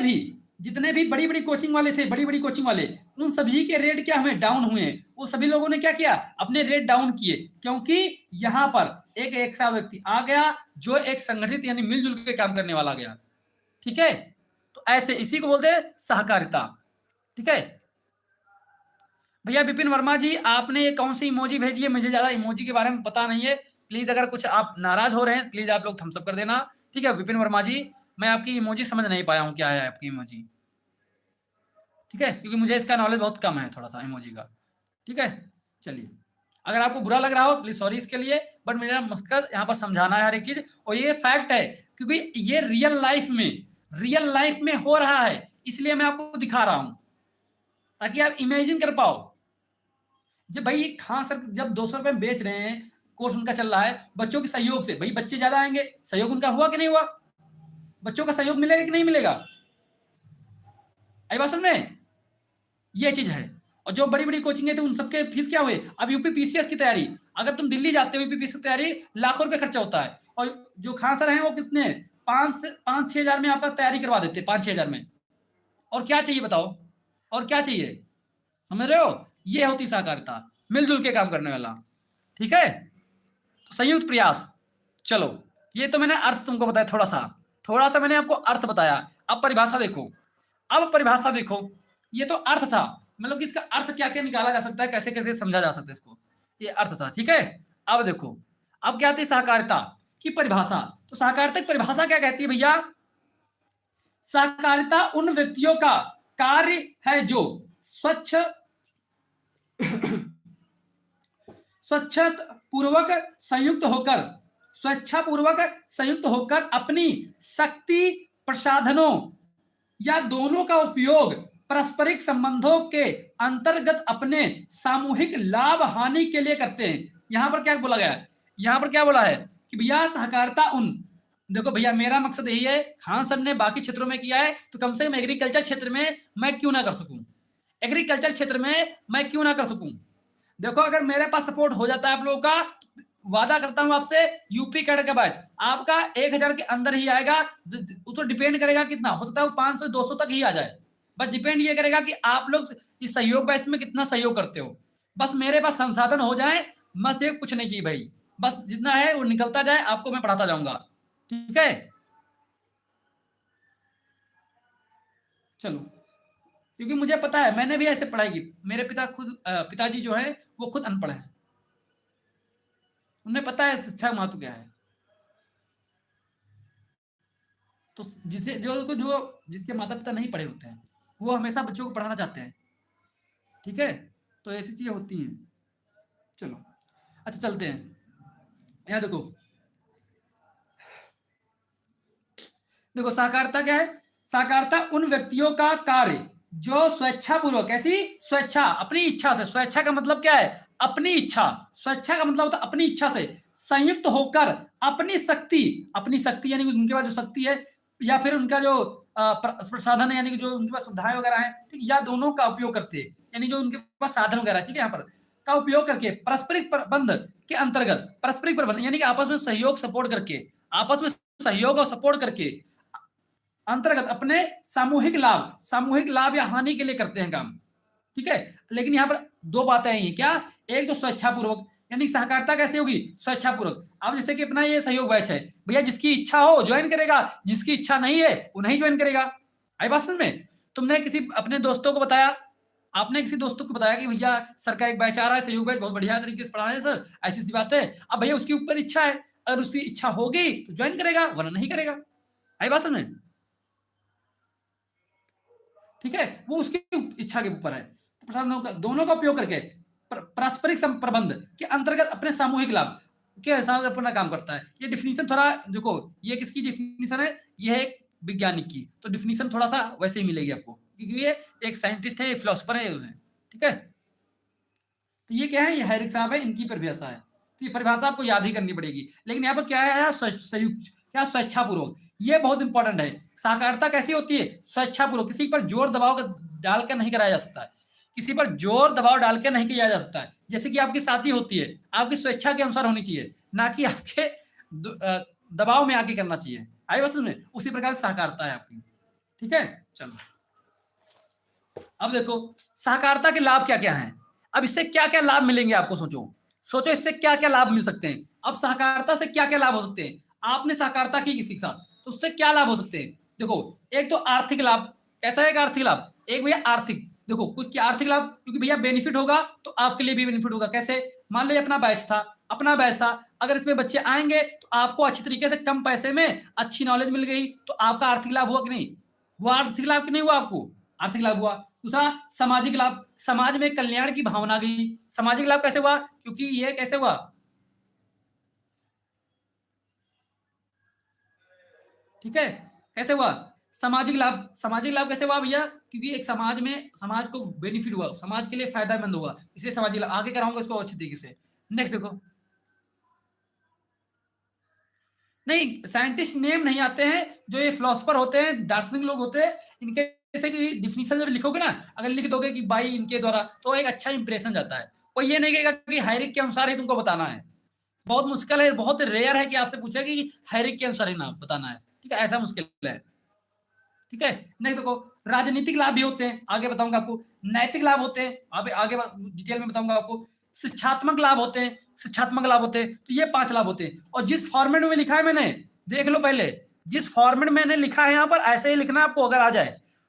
भी बड़ी बड़ी कोचिंग वाले थे, बड़ी बड़ी कोचिंग वाले, उन सभी के रेट क्या हमें डाउन हुए? वो सभी लोगों ने क्या किया? अपने रेट डाउन किए, क्योंकि यहां पर एक सा व्यक्ति आ गया जो एक संगठित यानी मिलजुल के काम करने वाला गया। ठीक है, तो ऐसे इसी को बोलते हैं सहकारिता। ठीक है भैया, विपिन वर्मा जी, आपने ये कौन सी इमोजी भेजी है? मुझे ज्यादा इमोजी के बारे में पता नहीं है। प्लीज अगर कुछ आप नाराज हो रहे हैं, प्लीज आप लोग थम्सअप कर देना। ठीक है विपिन वर्मा जी, मैं आपकी इमोजी समझ नहीं पाया हूँ, क्या है आपकी इमोजी? ठीक है, क्योंकि मुझे इसका नॉलेज बहुत कम है थोड़ा सा इमोजी का। ठीक है, चलिए, अगर आपको बुरा लग रहा हो प्लीज सॉरी इसके लिए, बट मेरा मकसद यहाँ पर समझाना है हर एक चीज, और ये फैक्ट है, क्योंकि ये रियल लाइफ में हो रहा है, इसलिए मैं आपको दिखा रहा हूं, ताकि आप इमेजिन कर पाओ। जब भाई खान सर जब 200 रुपए में बेच रहे हैं, कोर्स उनका चल रहा है, बच्चों के सहयोग से, भाई बच्चे ज्यादा आएंगे, सहयोग उनका हुआ कि नहीं हुआ? बच्चों का सहयोग मिलेगा कि नहीं मिलेगा? आई बात समझ में? ये चीज है। और जो बड़ी बड़ी कोचिंग है तो उन सबके फीस क्या हुए? अब यूपी पीसीएस की तैयारी, अगर तुम दिल्ली जाते हो यूपी पीसीएस की तैयारी, लाखों रुपए खर्चा होता है। और जो खान सर हैं वो कितने, 5-6 हजार में आपका तैयारी करवा देते, 5-6 हजार में। और क्या चाहिए बताओ? और क्या चाहिए? समझ रहे हो? ये होती सहकारिता, मिलजुल के काम करने वाला। ठीक है, तो संयुक्त प्रयास। चलो, ये तो मैंने अर्थ तुमको बताया, थोड़ा सा मैंने आपको अर्थ बताया। अब परिभाषा देखो, ये तो अर्थ था, मतलब कि इसका अर्थ क्या क्या निकाला जा सकता है, कैसे कैसे समझा जा सकता है इसको, ये अर्थ था। ठीक है, अब देखो, अब क्या आती है सहकारिता की परिभाषा। तो सहकारिता की परिभाषा क्या कहती है भैया? सहकारिता उन व्यक्तियों का कार्य है जो स्वच्छपूर्वक संयुक्त होकर अपनी शक्ति प्रसाधनों या दोनों का उपयोग पारस्परिक संबंधों के अंतर्गत अपने सामूहिक लाभ हानि के लिए करते हैं। यहां पर क्या बोला गया है? यहां पर क्या बोला है कि भैया सहकारिता उन, देखो भैया मेरा मकसद यही है, खान सर ने बाकी क्षेत्रों में किया है तो कम से कम एग्रीकल्चर क्षेत्र में मैं क्यों ना कर सकूं, एग्रीकल्चर क्षेत्र में मैं क्यों ना कर सकूं। देखो, अगर मेरे पास सपोर्ट हो जाता है आप लोगों का, वादा करता हूं आपसे, यूपी कैडर का बैच आपका 1000 के अंदर ही आएगा। तो डिपेंड करेगा कितना हो सकता है, 500-200 तक ही आ जाए। बस डिपेंड ये करेगा कि आप लोग इस सहयोग बैच में कितना सहयोग करते हो। बस मेरे पास संसाधन हो जाए, बस ये कुछ नहीं चाहिए भाई, बस जितना है वो निकलता जाए, आपको मैं पढ़ाता जाऊंगा। ठीक है, चलो, क्योंकि मुझे पता है, मैंने भी ऐसे पढ़ाई की। मेरे पिताजी जो है वो खुद अनपढ़ है, उन्हें पता है शिक्षा का महत्व क्या है। तो जिसके माता पिता नहीं पढ़े होते हैं, वो हमेशा बच्चों को पढ़ाना चाहते हैं। ठीक है, तो ऐसी चीजें होती हैं। चलो, अच्छा चलते हैं, यहाँ देखो, सहकारिता क्या है? सहकारिता उन व्यक्तियों का कार्य जो स्वेच्छा पूर्वक, कैसी स्वेच्छा, अपनी इच्छा से, स्वेच्छा का मतलब क्या है, अपनी इच्छा, स्वेच्छा का मतलब होता है अपनी इच्छा से संयुक्त होकर अपनी शक्ति यानी कि उनके पास जो शक्ति है या फिर उनका जो प्रसाधन है यानी कि जो उनके पास सुविधाएं वगैरह है, ठीक, या दोनों का उपयोग करते हैं, यानी जो उनके पास साधन वगैरह है, ठीक है, यहाँ पर का उपयोग करके पारस्परिक प्रबंध के अंतर्गत, पारस्परिक प्रबंध यानी कि आपस में सहयोग सपोर्ट करके, आपस में सहयोग और सपोर्ट करके अंतर्गत अपने सामूहिक लाभ या हानि के लिए करते हैं काम, ठीक है। लेकिन यहाँ पर दो बातें आई हैं, क्या, एक तो स्वेच्छापूर्वक, यानी सहकारिता कैसे होगी, स्वेच्छापूर्वक। अब जैसे कि अपना ये सहयोग बैच है, भैया जिसकी इच्छा हो ज्वाइन करेगा, जिसकी इच्छा नहीं है वो नहीं ज्वाइन करेगा। आई बात समझ में? तुमने किसी अपने दोस्तों को बताया, आपने किसी दोस्तों को बताया कि भैया सर का एक बैच आ रहा है, सहयोग बैच बहुत बढ़िया तरीके से पढ़ा है सर, ऐसी सी बात है। अब भैया उसकी ऊपर इच्छा है, अगर उसकी इच्छा होगी तो ज्वाइन करेगा वरना नहीं करेगा। आई बात समझ में? ठीक है, वो उसकी इच्छा के ऊपर है। तो प्रसाधनों दोनों का उपयोग करके पारस्परिक प्रबंध के अंतर्गत अपने सामूहिक लाभ के साथ अपना काम करता है। ये डिफिनीशन थोड़ा देखो, ये किसकी डिफिनीशन है, ये है एक वैज्ञानिक की, तो डिफिनीशन थोड़ा सा वैसे ही मिलेगी आपको, क्योंकि ये एक साइंटिस्ट है, एक फिलोसफर है, ठीक है। तो ये क्या है, ये हैरिक साहब है, इनकी परिभाषा है, तो ये परिभाषा आपको याद ही करनी पड़ेगी। लेकिन यहाँ पर क्या है, संयुक्त, क्या, स्वेच्छापूर्वक, ये बहुत इंपॉर्टेंट है। सहकारिता कैसी होती है, स्वेच्छापूर्वक, किसी पर जोर दबाव डाल कर नहीं कराया जा सकता है, किसी पर जोर दबाव डाल के नहीं किया जा सकता है। जैसे कि आपकी शादी होती है, आपकी स्वेच्छा के अनुसार होनी चाहिए, ना कि आपके दबाव में आके करना चाहिए। आई बस में, उसी प्रकार सहकारिता है आपकी, ठीक है। चलो अब देखो सहकारिता के लाभ क्या क्या हैं, अब इससे क्या क्या लाभ मिलेंगे आपको, सोचो सोचो इससे क्या क्या लाभ मिल सकते हैं। अब सहकारिता से क्या क्या लाभ हो सकते हैं, आपने सहकारिता की किसी के साथ, तो उससे क्या लाभ हो सकते हैं। देखो एक तो आर्थिक लाभ, कैसा है आर्थिक लाभ, एक भैया आर्थिक, देखो कुछ क्या आर्थिक लाभ, क्योंकि भैया बेनिफिट होगा तो आपके लिए भी बेनिफिट होगा। कैसे, मान लीजिए अपना बैच था, अगर इसमें बच्चे आएंगे तो आपको अच्छी तरीके से कम पैसे में अच्छी नॉलेज मिल गई, तो आपका आर्थिक लाभ हुआ कि नहीं हुआ, आर्थिक लाभ कि नहीं हुआ, आपको आर्थिक लाभ हुआ। दूसरा सामाजिक लाभ, समाज में कल्याण की भावना गई, सामाजिक लाभ कैसे हुआ, क्योंकि ये कैसे हुआ, ठीक है, कैसे हुआ, सामाजिक लाभ कैसे हुआ भैया, क्योंकि एक समाज में समाज को बेनिफिट हुआ, समाज के लिए फायदेमंद हुआ, इसलिए सामाजिक लाभ। आगे कराऊंगा इसको अच्छी तरीके से। नेक्स्ट देखो, नहीं साइंटिस्ट नेम नहीं आते हैं, जो ये फिलोसफर होते हैं, दार्शनिक लोग होते हैं, इनके जैसे कि डिफिनीशन जब लिखोगे ना, अगर लिख दोगे कि भाई इनके द्वारा, तो एक अच्छा इंप्रेशन जाता है। कोई ये नहीं कहेगा कि हायरिक के अनुसार ही तुमको बताना है, बहुत मुश्किल है, बहुत रेयर है कि आपसे पूछे कि हायरिक के अनुसार ही ना बताना है, ठीक है, ऐसा मुश्किल है, ठीक है। नेक्स्ट देखो, राजनीतिक लाभ भी होते हैं, आगे बताऊंगा आपको। नैतिक लाभ होते हैं, आगे डिटेल में बताऊंगा आपको। शिक्षात्मक लाभ होते हैं, तो ये 5 लाभ होते हैं। और जिस फॉर्मेट में लिखा है मैंने, देख लो पहले, जिस फॉर्मेट में मैंने लिखा है यहाँ पर ऐसे ही लिखना है आपको,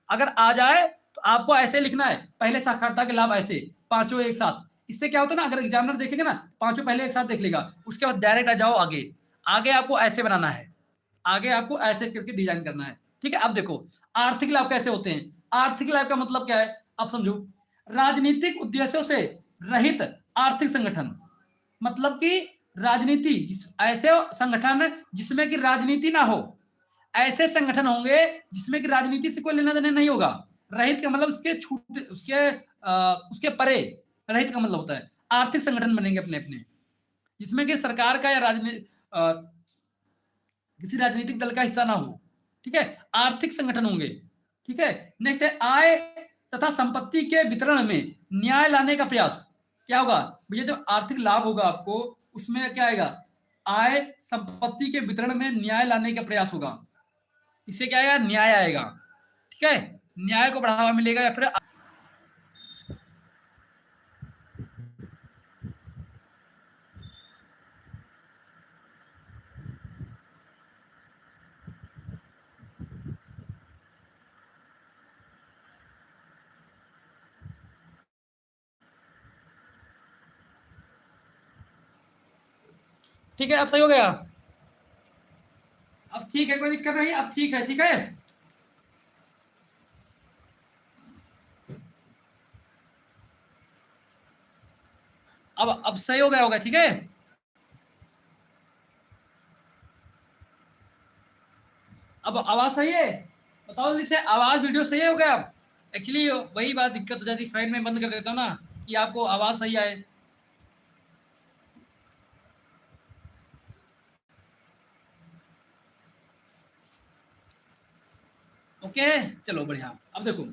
अगर आ जाए तो आपको ऐसे लिखना है, पहले साक्षरता के लाभ ऐसे पांचों एक साथ। इससे क्या होता है ना, अगर एग्जामिनर देखेगा ना, पांचों पहले एक साथ देख लेगा, उसके बाद डायरेक्ट आ जाओ आगे, आगे आपको ऐसे बनाना है, आगे आपको ऐसे करके डिजाइन करना है, ठीक है। अब देखो आर्थिक लाभ कैसे होते हैं, आर्थिक लाभ का मतलब क्या है, आप समझो, राजनीतिक उद्देश्यों से रहित आर्थिक संगठन, मतलब कि राजनीति, ऐसे संगठन जिसमें कि राजनीति ना हो, ऐसे संगठन होंगे जिसमें कि राजनीति से कोई लेना देना नहीं होगा। रहित का मतलब उसके छूट, उसके परे, रहित का मतलब होता है आर्थिक संगठन बनेंगे अपने अपने, जिसमें कि सरकार का या किसी राजनीतिक दल का हिस्सा ना हो, ठीक है, आर्थिक संगठन होंगे, ठीक है। नेक्स्ट है आय तथा संपत्ति के वितरण में न्याय लाने का प्रयास। क्या होगा भैया, जो आर्थिक लाभ होगा आपको, उसमें क्या आएगा, आय संपत्ति के वितरण में न्याय लाने का प्रयास होगा, इससे क्या आएगा, न्याय आएगा, ठीक है, न्याय को बढ़ावा मिलेगा। या फिर ठीक है, अब सही हो गया, अब ठीक है, कोई दिक्कत नहीं, अब ठीक है, ठीक है। अब सही हो गया होगा, ठीक है। अब आवाज सही है, बताओ जल्दी से, आवाज वीडियो सही हो गया अब, एक्चुअली वही बात दिक्कत हो जाती है, फैन में बंद कर देता हूँ ना कि आपको आवाज सही आए। ओके, चलो बढ़िया। अब देखो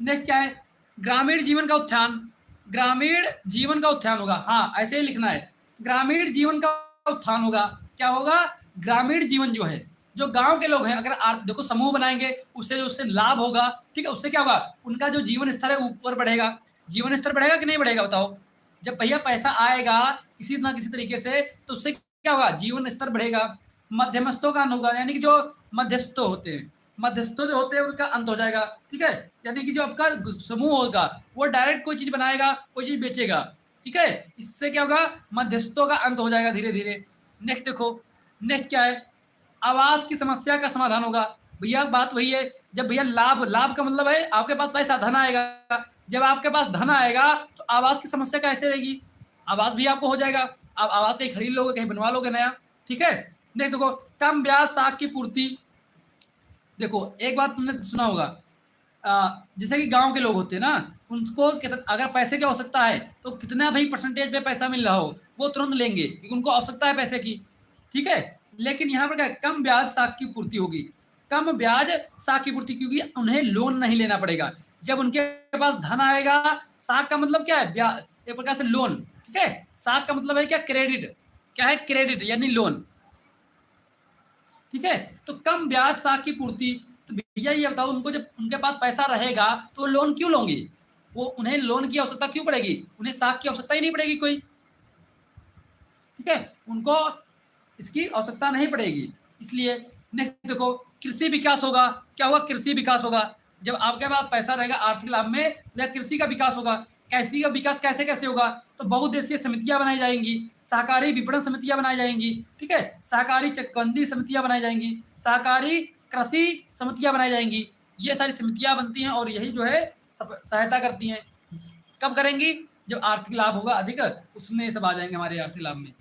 नेक्स्ट क्या है, ग्रामीण जीवन का उत्थान। ग्रामीण जीवन का उत्थान होगा, हाँ ऐसे ही लिखना है, ग्रामीण जीवन का उत्थान होगा। क्या होगा, ग्रामीण जीवन जो है, जो गांव के लोग हैं, अगर देखो समूह बनाएंगे, उससे उससे लाभ होगा, ठीक है, उससे क्या होगा, उनका जो जीवन स्तर है ऊपर बढ़ेगा। जीवन स्तर बढ़ेगा कि नहीं बढ़ेगा बताओ? जब भैया पैसा आएगा किसी ना किसी तरीके से, तो उससे क्या होगा, जीवन स्तर बढ़ेगा। मध्यमस्थों का अंत होगा, यानी कि जो मध्यस्थ होते हैं, मध्यस्थों जो होते हैं उनका अंत हो जाएगा, ठीक है। यानी कि जो आपका समूह होगा वो डायरेक्ट कोई चीज बनाएगा, कोई चीज बेचेगा, ठीक है, इससे क्या होगा, मध्यस्थों का अंत हो जाएगा धीरे धीरे। नेक्स्ट देखो, नेक्स्ट क्या है, आवास की समस्या का समाधान होगा। भैया बात वही है, जब भैया लाभ, लाभ का मतलब है आपके पास पैसा, धन आएगा। जब आपके पास धन आएगा तो आवास की समस्या कैसे रहेगी, आवास भी आपको हो जाएगा। आप आवास कहीं खरीद लोगे, कहीं बनवा लोगे नया, ठीक है। नहीं देखो, कम ब्याज साख की पूर्ति। देखो एक बात तुमने सुना होगा, जैसे कि गांव के लोग होते हैं ना, उनको अगर पैसे की आवश्यकता है तो कितना भाई परसेंटेज पे पैसा मिल रहा हो वो तुरंत लेंगे, क्योंकि उनको आवश्यकता है पैसे की, ठीक है। लेकिन यहाँ पर क्या, कम ब्याज साख की पूर्ति होगी। कम ब्याज साख की पूर्ति, क्योंकि उन्हें लोन नहीं लेना पड़ेगा। जब उनके पास धन आएगा, साख का मतलब क्या है, ब्याज, एक प्रकार से लोन, ठीक है। साख का मतलब है क्या, क्रेडिट, क्या है, क्रेडिट यानी लोन, ठीक है। तो कम ब्याज साख की पूर्ति, तो भैया ये बताओ, उनको जब उनके पास पैसा रहेगा तो वो लोन क्यों लोगे, वो उन्हें लोन की आवश्यकता क्यों पड़ेगी, उन्हें साख की आवश्यकता ही नहीं पड़ेगी कोई, ठीक है, उनको इसकी आवश्यकता नहीं पड़ेगी। इसलिए नेक्स्ट देखो, कृषि विकास होगा। क्या होगा, कृषि विकास होगा। जब आपके पास पैसा रहेगा आर्थिक लाभ में, तो कृषि का विकास होगा। कृषि का विकास कैसे कैसे होगा, तो बहुउद्देशीय समितियां बनाई जाएंगी, सहकारी विपणन समितियां बनाई जाएंगी, ठीक है, सहकारी चकबंदी समितियां बनाई जाएंगी, सहकारी कृषि समितियां बनाई जाएंगी। ये सारी समितियां बनती हैं और यही जो है सहायता करती हैं। कब करेंगी, जब आर्थिक लाभ होगा अधिक, उसमें सब आ जाएंगे हमारे आर्थिक लाभ में,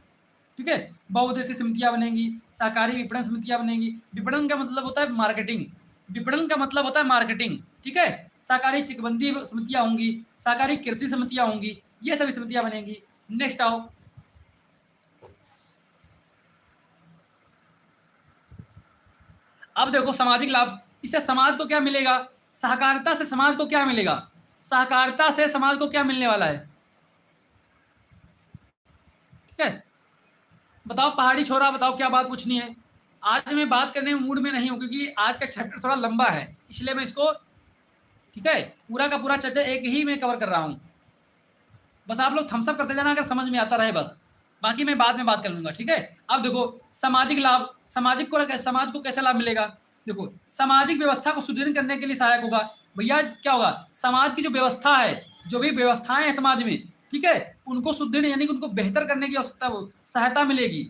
ठीक है। बहुउद्देशीय समितियां बनेंगी, सहकारी विपणन समितियां बनेंगी। विपणन का मतलब होता है मार्केटिंग, विपणन का मतलब होता है मार्केटिंग, ठीक है। सहकारी चिकबंदी समितियां होंगी, सहकारी कृषि समितियां होंगी, ये सभी समितियां बनेंगी। नेक्स्ट आओ, अब देखो सामाजिक लाभ, इससे समाज को क्या मिलेगा, सहकारिता से समाज को क्या मिलेगा, सहकारिता से समाज को क्या मिलने वाला है, ठीक है। बताओ पहाड़ी छोरा, बताओ क्या बात पूछनी है। आज मैं बात करने में मूड में नहीं हूं, क्योंकि आज का चैप्टर थोड़ा लंबा है, इसलिए मैं इसको, ठीक है, पूरा का पूरा चैप्टर एक ही में कवर कर रहा हूं। बस आप लोग थम्स अप करते जाना अगर समझ में आता रहे बस, बाकी मैं बाद में बात कर लूंगा, ठीक है। अब देखो सामाजिक लाभ, समाज को कैसे लाभ मिलेगा। देखो सामाजिक व्यवस्था को सुदृढ़ करने के लिए सहायक होगा। भैया क्या होगा, समाज की जो व्यवस्था है, जो भी व्यवस्थाएं हैं समाज में, ठीक है, उनको सुदृढ़ यानी कि उनको बेहतर करने की आवश्यकता, सहायता मिलेगी,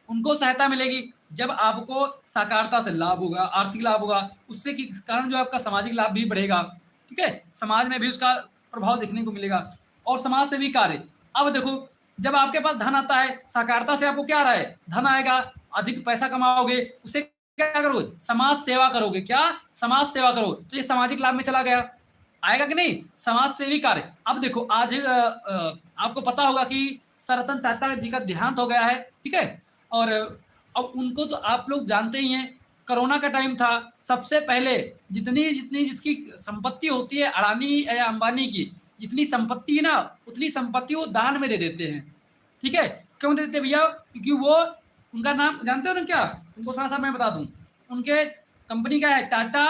उनको सहायता मिलेगी। जब आपको साकारता से लाभ होगा, आर्थिक लाभ होगा, उससे के कारण जो आपका सामाजिक लाभ भी बढ़ेगा, ठीक है, समाज में भी उसका प्रभाव देखने को मिलेगा। और समाज सेवी कार्य, अब देखो जब आपके पास धन आता है, साकारता से आपको क्या आ रहा है, धन आएगा, अधिक पैसा कमाओगे, उससे क्या करोगे, समाज सेवा करोगे, क्या, समाज सेवा करो, तो ये सामाजिक लाभ में चला गया, आएगा कि नहीं, समाज सेवी कार्य। अब देखो आज आपको पता होगा कि सर रतन टाटा जी का देहांत हो गया है, ठीक है। और अब उनको तो आप लोग जानते ही हैं, कोरोना का टाइम था, सबसे पहले जितनी जितनी जिसकी संपत्ति होती है, अडानी या अंबानी की जितनी संपत्ति है ना, उतनी संपत्ति वो दान में दे देते हैं, ठीक है। क्यों दे देते हैं भैया, क्योंकि वो, उनका नाम जानते हो ना क्या, उनको थोड़ा सा मैं बता दूं, उनके कंपनी का है टाटा,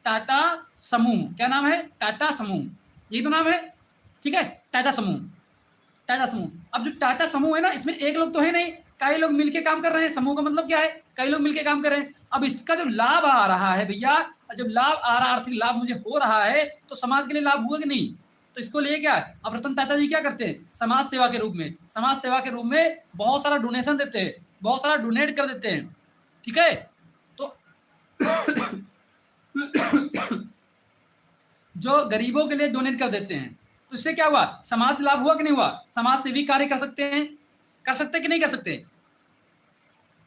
टाटा समूह, क्या नाम है, टाटा समूह, यही तो नाम है, ठीक है, टाटा समूह, टाटा समूह। अब जो टाटा समूह है ना, इसमें एक लोग तो है नहीं, कई लोग मिलके काम कर रहे हैं, समूह का मतलब क्या है, कई लोग मिलके काम कर रहे हैं। अब इसका जो लाभ आ रहा है भैया, जब लाभ आ रहा, आर्थिक लाभ मुझे हो रहा है, तो समाज के लिए लाभ हुआ कि नहीं, तो इसको लिए क्या, अब रतन टाटा जी क्या करते हैं, समाज सेवा के रूप में, समाज सेवा के रूप में बहुत सारा डोनेशन देते हैं, बहुत सारा डोनेट कर देते हैं, ठीक है। तो जो गरीबों के लिए डोनेट कर देते हैं, तो इससे क्या हुआ, समाज लाभ हुआ कि नहीं हुआ, समाज सेवी कार्य कर सकते हैं, कर सकते कि नहीं कर सकते।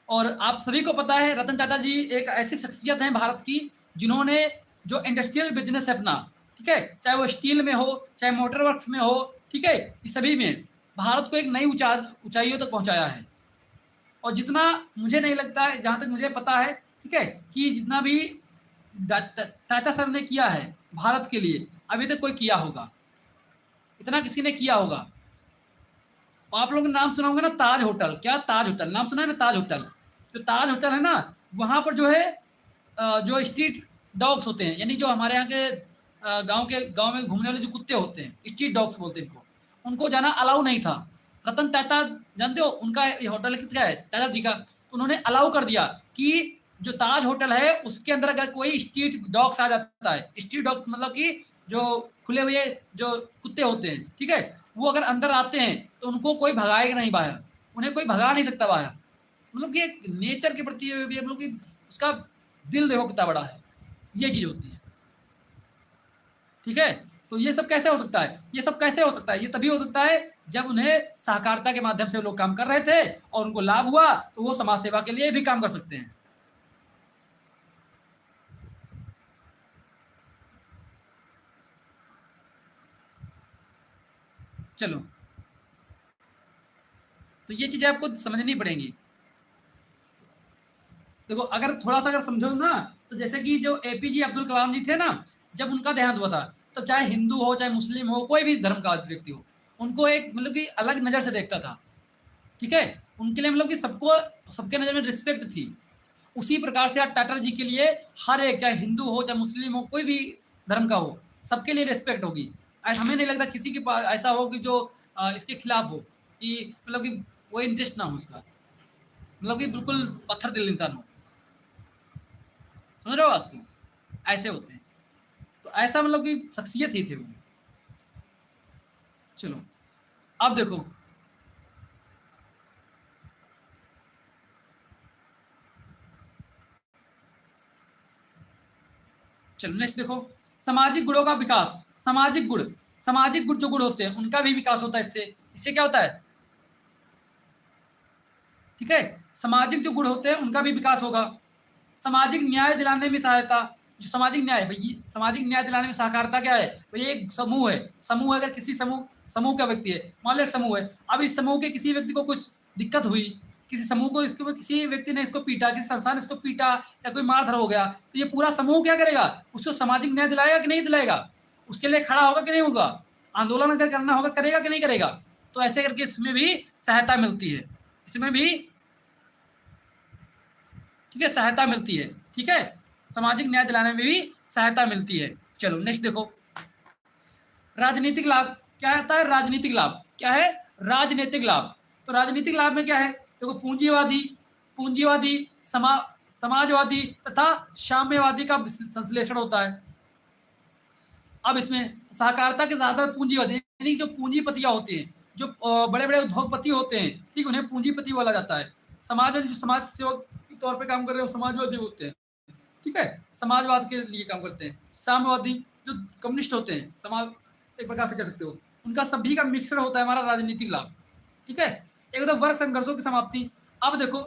और आप सभी को पता है रतन टाटा जी एक ऐसी शख्सियत हैं भारत की, जिन्होंने जो इंडस्ट्रियल बिजनेस है अपना, ठीक है, चाहे वो स्टील में हो, चाहे मोटर वर्क्स में हो, ठीक है, इस सभी में भारत को एक नई ऊंचाइयों तक पहुंचाया है। और जितना मुझे नहीं लगता है, जहाँ तक मुझे पता है, ठीक है, कि जितना भी टाटा सर ने किया है भारत के लिए, अभी तक कोई किया होगा, इतना किसी ने किया होगा। आप लोगों ने नाम सुना होगा ना, ताज होटल, क्या ताज होटल नाम सुना है ना, ताज होटल। जो ताज होटल है ना, वहाँ पर जो है जो स्ट्रीट डॉग्स होते हैं, यानी जो हमारे यहाँ के गांव में घूमने वाले जो कुत्ते होते हैं, स्ट्रीट डॉग्स बोलते हैं इनको, उनको जाना अलाउ नहीं था। रतन टाटा जानते हो, उनका ये होटल क्या है, टाटा जी का, उन्होंने अलाउ कर दिया कि जो ताज होटल है उसके अंदर अगर कोई स्ट्रीट डॉग्स आ जाता है, स्ट्रीट डॉग्स मतलब कि जो खुले हुए जो कुत्ते होते हैं, ठीक है, वो अगर अंदर आते हैं तो उनको कोई भगाएगा नहीं बाहर, उन्हें कोई भगा नहीं सकता बाहर। मतलब कि एक नेचर के प्रति भी हम लोग की उसका दिल देखो कितना बड़ा है, ये चीज होती है। ठीक है, तो ये सब कैसे हो सकता है, ये सब कैसे हो सकता है, ये तभी हो सकता है जब उन्हें सहकारिता के माध्यम से लोग काम कर रहे थे और उनको लाभ हुआ, तो वो समाज सेवा के लिए भी काम कर सकते हैं। चलो, तो ये चीजें आपको समझनी पड़ेंगी। देखो, अगर थोड़ा सा अगर समझो ना, तो जैसे कि जो एपीजे अब्दुल कलाम जी थे ना, जब उनका देहांत हुआ था, तब चाहे हिंदू हो, चाहे मुस्लिम हो, कोई भी धर्म का व्यक्ति हो, उनको एक मतलब कि अलग नज़र से देखता था। ठीक है, उनके लिए मतलब कि सबको, सबके नज़र में रिस्पेक्ट थी। उसी प्रकार से आज टाटा जी के लिए हर एक, चाहे हिंदू हो, चाहे मुस्लिम हो, कोई भी धर्म का हो, सबके लिए रिस्पेक्ट होगी। आज हमें नहीं लगता किसी के पास ऐसा हो कि जो इसके खिलाफ हो, कि मतलब कि कोई इंटरेस्ट ना हो उसका, मतलब कि बिल्कुल पत्थर दिल इंसान हो। समझ रहे हो बात को, ऐसे होते हैं। तो ऐसा मतलब कि शख्सियत ही थे वो। चलो, अब देखो, चलो नेक्स्ट देखो, सामाजिक गुणों का विकास। सामाजिक गुण, सामाजिक गुण जो गुण होते हैं उनका भी विकास होता है इससे। इससे क्या होता है, ठीक है, सामाजिक जो गुण होते हैं उनका भी विकास होगा। सामाजिक न्याय दिलाने में सहायता। जो सामाजिक न्याय, भाई सामाजिक न्याय दिलाने में सहकारिता क्या है, भाई एक समूह है, समूह अगर किसी समूह समूह का व्यक्ति है, मान लो एक समूह है, अब इस समूह के किसी व्यक्ति को कुछ दिक्कत हुई, किसी समूह को, इसको किसी व्यक्ति ने इसको पीटा, किसी संस्था ने इसको पीटा, या कोई मारधर हो गया, तो ये पूरा समूह क्या करेगा, उसको सामाजिक न्याय दिलाएगा कि नहीं दिलाएगा, उसके लिए खड़ा होगा कि नहीं होगा, आंदोलन अगर करना होगा करेगा कि नहीं करेगा। तो ऐसे करके इसमें भी सहायता मिलती है, इसमें भी, ठीक है, सहायता मिलती है। ठीक है, सामाजिक न्याय दिलाने में भी सहायता मिलती है। चलो नेक्स्ट देखो, राजनीतिक लाभ। क्या आता है राजनीतिक लाभ, क्या है राजनीतिक लाभ। तो राजनीतिक लाभ में क्या है, देखो, पूंजीवादी, पूंजीवादी समाजवादी तथा साम्यवादी का संश्लेषण होता है। अब इसमें सहकारिता के ज्यादा पूंजीवादी, यानी जो पूंजीपतियां होते हैं, जो बड़े बड़े उद्योगपति होते हैं, ठीक, उन्हें पूंजीपति बोला जाता है। समाजवादी, जो समाज सेवक के तौर पे काम कर रहे हैं, वो समाजवादी होते हैं। ठीक है, समाजवाद के लिए काम करते हैं। साम्यवादी जो कम्युनिस्ट होते हैं, समाज एक प्रकार से कह सकते हो, उनका सभी का मिक्सर होता है हमारा राजनीतिक लाभ। ठीक है, एक होता है वर्ग संघर्षों की समाप्ति। अब देखो,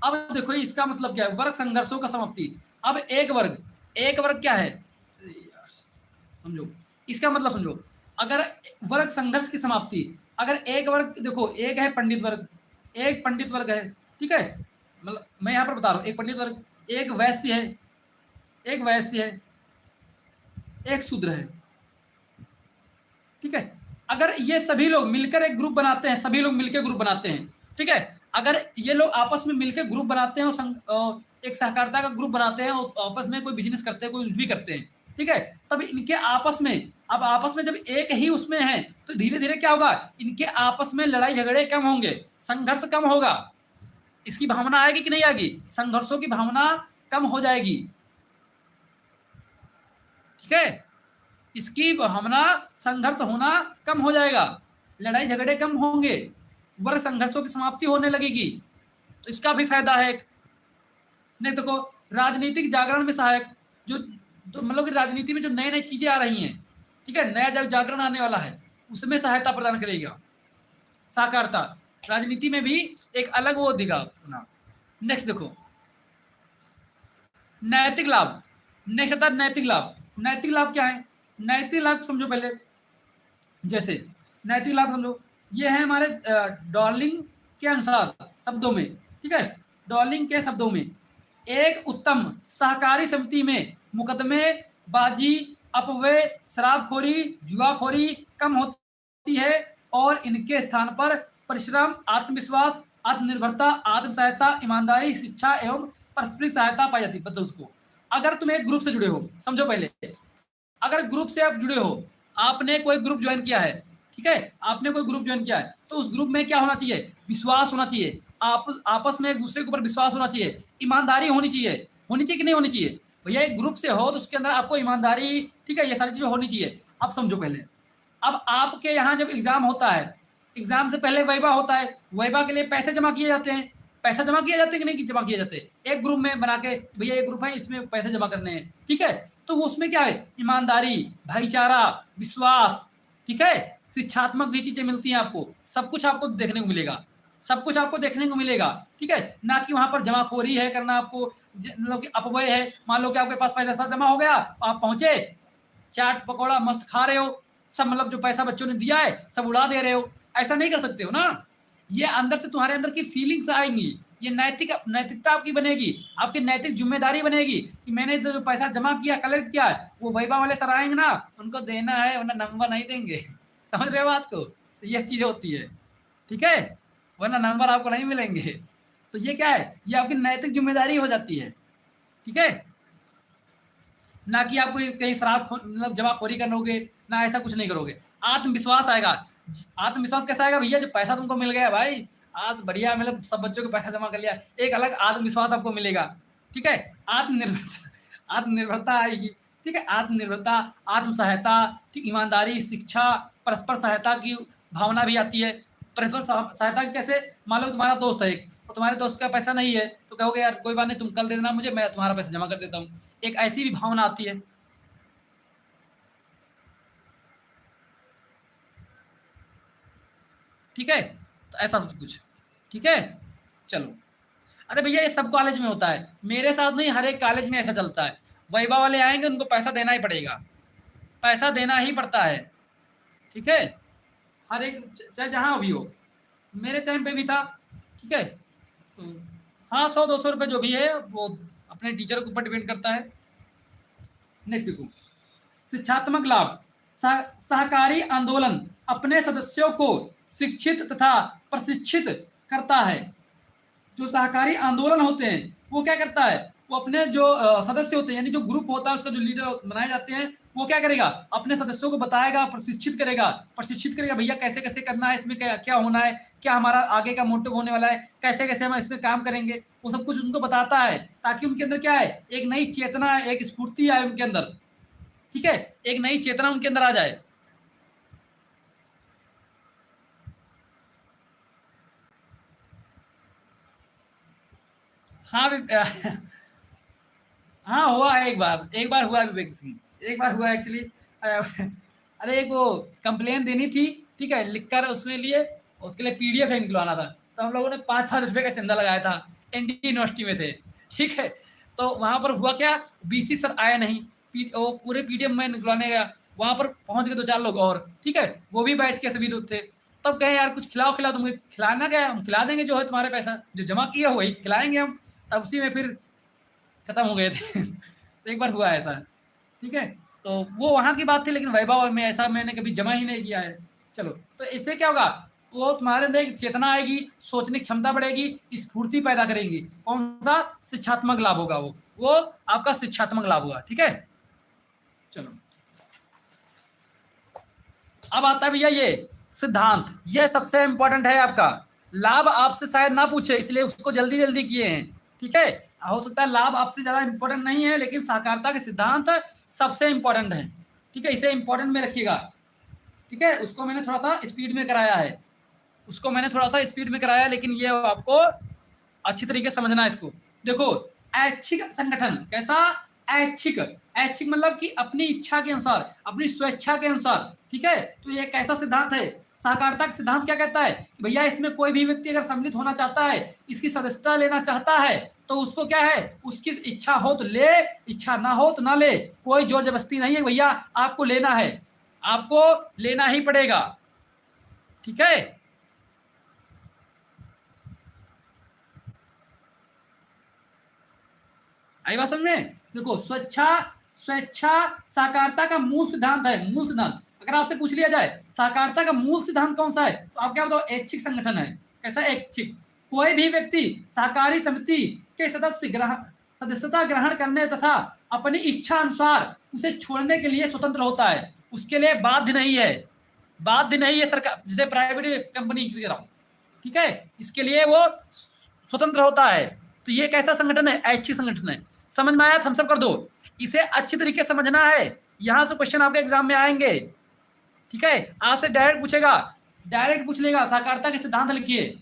अब देखो इसका मतलब क्या है, वर्ग संघर्षों का समाप्ति। अब एक वर्ग, एक वर्ग क्या है, समझो इसका मतलब, समझो, अगर वर्ग संघर्ष की समाप्ति, अगर एक वर्ग, देखो एक है पंडित वर्ग, एक पंडित वर्ग है, ठीक है, मतलब मैं यहाँ पर बता रहा हूँ, एक पंडित वर्ग, एक वैश्य है, एक वैश्य है, एक शूद्र है। ठीक है, अगर ये सभी लोग मिलकर एक ग्रुप बनाते हैं, सभी लोग मिलकर ग्रुप बनाते हैं, ठीक है, अगर ये लोग आपस में मिलकर ग्रुप बनाते हैं और एक सहकारिता का ग्रुप बनाते हैं और आपस में कोई बिजनेस करते हैं, कोई भी करते हैं, ठीक है, तब इनके आपस में, अब आपस में जब एक ही उसमें है, तो धीरे धीरे क्या होगा, इनके आपस में लड़ाई झगड़े कम होंगे, संघर्ष कम होगा, इसकी भावना आएगी कि नहीं आएगी, संघर्षों की भावना कम हो जाएगी। ठीक है, इसकी भावना, संघर्ष होना कम हो जाएगा, लड़ाई झगड़े कम होंगे, वर्ग संघर्षों की समाप्ति होने लगेगी। तो इसका भी फायदा है एक। नहीं देखो, राजनीतिक जागरण में सहायक, जो तो मतलब कि राजनीति में जो नई नई चीजें आ रही हैं, ठीक है, नया जागरण आने वाला है, उसमें सहायता प्रदान करेगा सहकारिता। राजनीति में भी एक अलग वो दिखा अपना। नेक्स्ट देखो, नैतिक लाभ। नेक्स्ट आता है नैतिक लाभ। नैतिक लाभ क्या है, नैतिक लाभ समझो पहले। जैसे नैतिक लाभ समझो, ये है हमारे डॉर्लिंग के अनुसार शब्दों में, ठीक है, डॉर्लिंग के शब्दों में, एक उत्तम सहकारी समिति में मुकदमे बाजी, अपव्यय, शराबखोरी, जुआखोरी कम होती है और इनके स्थान पर परिश्रम, आत्मविश्वास, आत्मनिर्भरता, आत्म सहायता, ईमानदारी, शिक्षा एवं पारस्परिक सहायता पाई जाती है। बदल उसको, अगर तुम एक ग्रुप से जुड़े हो, समझो पहले, अगर ग्रुप से आप जुड़े हो, आपने कोई ग्रुप ज्वाइन किया है, ठीक है, आपने कोई ग्रुप ज्वाइन किया है, तो उस ग्रुप में क्या होना चाहिए? विश्वास होना चाहिए, आप आपस में एक दूसरे के ऊपर विश्वास होना चाहिए, ईमानदारी होनी चाहिए। होनी चाहिए कि नहीं होनी चाहिए? भैया एक ग्रुप से हो तो उसके अंदर आपको ईमानदारी, ठीक है, ये सारी चीजें होनी चाहिए। अब समझो पहले, अब आपके यहाँ जब एग्जाम होता है, एग्जाम से पहले वाइवा होता है, वाइवा के लिए पैसे जमा किए जाते हैं, पैसा जमा किए जाते हैं कि नहीं जमा किए जाते? एक ग्रुप में बना के, भैया एक ग्रुप है इसमें पैसे जमा करने हैं, ठीक है, तो उसमें क्या है? ईमानदारी, भाईचारा, विश्वास, ठीक है, शिक्षात्मक भी चीजें मिलती हैं आपको, सब कुछ आपको देखने को मिलेगा, सब कुछ आपको देखने को मिलेगा, ठीक है, ना कि वहां पर जमाखोरी है करना आपको, मतलब कि अपव्यय है। मान लो कि आपके पास पैसा जमा हो गया, आप पहुंचे, चाट पकौड़ा मस्त खा रहे हो, सब मतलब जो पैसा बच्चों ने दिया है सब उड़ा दे रहे हो, ऐसा नहीं कर सकते हो ना। ये अंदर से तुम्हारे अंदर की फीलिंग्स आएंगी, ये नैतिकता आपकी बनेगी, आपकी नैतिक जिम्मेदारी बनेगी कि मैंने जो पैसा जमा किया, कलेक्ट किया है, वो वैभव वाले सर आएंगे ना, उनको देना है, वरना नंबर नहीं देंगे। समझ रहे हो बात को? तो ये चीजें होती है, ठीक है, वरना नंबर आपको नहीं मिलेंगे। तो ये क्या है? ये आपकी नैतिक जिम्मेदारी हो जाती है, ठीक है, ना कि आप कोई कहीं शराब मतलब जमाखोरी करोगे, ना ऐसा कुछ नहीं करोगे। आत्मविश्वास आएगा। आत्मविश्वास कैसा आएगा भैया? जब पैसा तुमको मिल गया भाई, आज बढ़िया, मतलब सब बच्चों को पैसा जमा कर लिया, एक अलग आत्मविश्वास आपको मिलेगा, ठीक है। आत्मनिर्भरता, आत्मनिर्भरता आएगी, ठीक है, आत्मनिर्भरता, आत्म सहायता, ठीक, ईमानदारी, शिक्षा, परस्पर सहायता की भावना भी आती है। परस्पर सहायता कैसे? मान लो तुम्हारा दोस्त है एक, और तुम्हारे दोस्त का पैसा नहीं है, तो कहोगे यार कोई बात नहीं, तुम कल दे देना मुझे, मैं तुम्हारा पैसा जमा कर देता हूँ। एक ऐसी भी भावना आती है, ठीक है, तो ऐसा सब कुछ, ठीक है, चलो। अरे भैया ये सब कॉलेज में होता है, मेरे साथ नहीं, हर एक कॉलेज में ऐसा चलता है। वैभव वाले आएंगे, उनको पैसा देना ही पड़ेगा, पैसा देना ही पड़ता है, ठीक है, हर एक, चाहे जहाँ भी हो। मेरे टाइम पे भी था, ठीक है, तो हाँ, 100-200 रुपये जो भी है वो अपने टीचर के ऊपर डिपेंड करता है। नेक्स्ट देखो, शिक्षात्मक लाभ। सहकारी आंदोलन अपने सदस्यों को शिक्षित तथा प्रशिक्षित करता है। जो सहकारी आंदोलन होते हैं वो क्या करता है? वो अपने जो सदस्य होते हैं, यानी जो ग्रुप होता है, उसका जो लीडर बनाए जाते हैं, वो क्या करेगा? अपने सदस्यों को बताएगा, प्रशिक्षित करेगा भैया कैसे कैसे करना है, इसमें क्या क्या होना है, क्या हमारा आगे का मोटिव होने वाला है, कैसे कैसे हम इसमें काम करेंगे, वो सब कुछ उनको बताता है, ताकि उनके अंदर क्या है? एक नई चेतना, एक स्फूर्ति आए उनके अंदर, ठीक है, एक नई चेतना उनके अंदर आ जाए। हाँ हाँ, हुआ है, एक बार हुआ है विवेक सिंह, एक बार हुआ एक्चुअली। अरे एक वो कंप्लेन देनी थी, ठीक है, लिखकर उसमें लिए, उसके लिए पीडीएफ निकलवाना था, तो हम लोगों ने 5-5 रुपए का चंदा लगाया था, एनडी यूनिवर्सिटी में थे, ठीक है, तो वहां पर हुआ क्या, बीसी सर आए नहीं, वो पूरे पीडीएफ में निकलवाने गया, वहां पर पहुंच गए 2-4 लोग और, ठीक है, वो भी बैच के सभी लोग थे। तब कहे यार कुछ खिलाओ खिलाओ, तुमको खिलाना क्या है, हम खिला देंगे, जो है तुम्हारे पैसा जो जमा किया हो वही खिलाएंगे हम। तब उसी में फिर खत्म हो गए थे। तो एक बार हुआ ऐसा, ठीक है, तो वो वहाँ की बात थी, लेकिन वैभव में ऐसा मैंने कभी जमा ही नहीं किया है। चलो, तो इससे क्या होगा? वो तुम्हारे अंदर एक चेतना आएगी, सोचने की क्षमता बढ़ेगी, स्फूर्ति पैदा करेंगी। कौन सा? शिक्षात्मक लाभ होगा वो आपका शिक्षात्मक लाभ होगा, ठीक है। चलो, अब आता है भैया ये सिद्धांत, ये सबसे इंपॉर्टेंट है आपका। लाभ आपसे शायद ना पूछे, इसलिए उसको जल्दी जल्दी किए हैं, ठीक है, हो सकता है लाभ आपसे ज्यादा इंपॉर्टेंट नहीं है, लेकिन साकारता के सिद्धांत सबसे इंपॉर्टेंट है, ठीक है, इसे इंपॉर्टेंट में रखिएगा, ठीक है। उसको मैंने थोड़ा सा स्पीड में कराया है, लेकिन ये आपको अच्छी तरीके से समझना है इसको। देखो, ऐच्छिक संगठन कैसा? ऐच्छिक, ऐच्छिक मतलब कि अपनी इच्छा के अनुसार, अपनी स्वेच्छा के अनुसार, ठीक है। तो ये एक ऐसा सिद्धांत है। सहकारिता का सिद्धांत क्या कहता है कि भैया इसमें कोई भी व्यक्ति अगर सम्मिलित होना चाहता है, इसकी सदस्यता लेना चाहता है, तो उसको क्या है, उसकी इच्छा हो तो ले, इच्छा ना हो तो ना ले, कोई जोर जबरदस्ती नहीं है भैया, आपको लेना है, आपको लेना ही पड़ेगा, ठीक है। आई बात समझ में? देखो स्वेच्छा, स्वेच्छा सहकारिता का मूल सिद्धांत है, मूल सिद्धांत। अगर आपसे पूछ लिया जाए सहकारिता का मूल सिद्धांत कौन सा है, तो आप क्या बताओ, ऐच्छिक संगठन है। कैसा ऐच्छिक? कोई भी व्यक्ति सहकारी समिति के सदस्यता ग्रहण करने तथा अपनी इच्छा अनुसार उसे छोड़ने के लिए स्वतंत्र होता है, उसके लिए बाध्य नहीं है, बाध्य नहीं है सरकार, जैसे प्राइवेट कंपनी की तरह, ठीक है। इसके लिए वो स्वतंत्र होता है। तो ये कैसा संगठन है? ऐच्छिक संगठन है। समझ में आया? थम्स अप कर दो। इसे अच्छी तरीके से समझना है, यहां से क्वेश्चन आपके एग्जाम में आएंगे, ठीक है। आपसे डायरेक्ट पूछेगा, डायरेक्ट पूछ लेगा, सहकारिता के सिद्धांत लिखिए।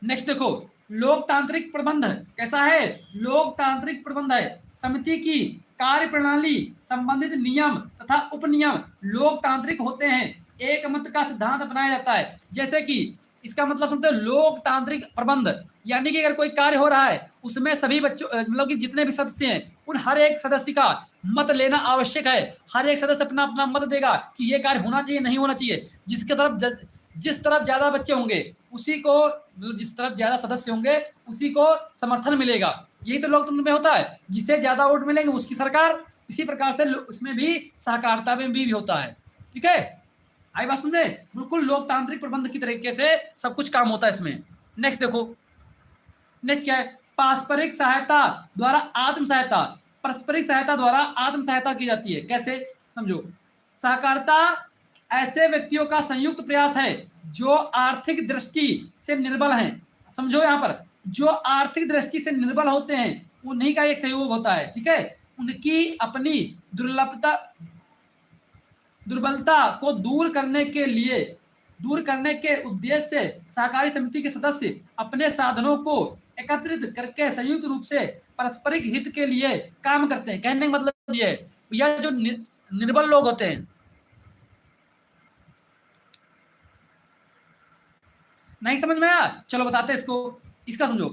नेक्स्ट देखो, लोकतांत्रिक प्रबंध कैसा है? लोकतांत्रिक प्रबंध है समिति की कार्य प्रणाली, संबंधित नियम तथा उपनियम लोकतांत्रिक होते हैं, एक मत का सिद्धांत अपनाया जाता है। जैसे कि इसका मतलब समझते हो, लोकतांत्रिक प्रबंध यानी कि अगर कोई कार्य हो रहा है, उसमें सभी बच्चों मतलब कि जितने भी सदस्य हैं, उन हर एक सदस्य का मत लेना आवश्यक है। हर एक सदस्य अपना अपना मत देगा कि ये कार्य होना चाहिए, नहीं होना चाहिए। जिसके तरफ जिस तरफ ज्यादा बच्चे होंगे उसी को, जिस तरफ ज्यादा सदस्य होंगे उसी को समर्थन मिलेगा। यही तो लोकतंत्र में होता है, जिसे ज्यादा वोट मिलेंगे उसकी सरकार। इसी प्रकार से उसमें भी सहकारिता में भी होता है, ठीक है। आई बात सुनने? बिल्कुल लोकतांत्रिक प्रबंध की तरीके से सब कुछ काम होता है इसमें। नेक्स्ट देखो, नेक्स्ट क्या है? पारस्परिक सहायता द्वारा आत्म सहायता, पारस्परिक सहायता द्वारा आत्म सहायता की जाती है। कैसे? समझो, सहकारिता ऐसे व्यक्तियों का संयुक्त प्रयास है जो आर्थिक दृष्टि से निर्बल हैं। समझो यहां पर, जो आर्थिक दृष्टि से निर्बल होते हैं उन्हीं का एक सहयोग होता है, ठीक है। उनकी अपनी दुर्बलता को दूर करने के उद्देश्य से सहकारी समिति के सदस्य अपने साधनों को एकत्रित करके संयुक्त रूप से पारस्परिक हित के लिए काम करते हैं। कहने का मतलब ये है, यह जो निर्बल लोग होते हैं, नहीं समझ में आया? चलो बताते हैं इसको, इसका समझो।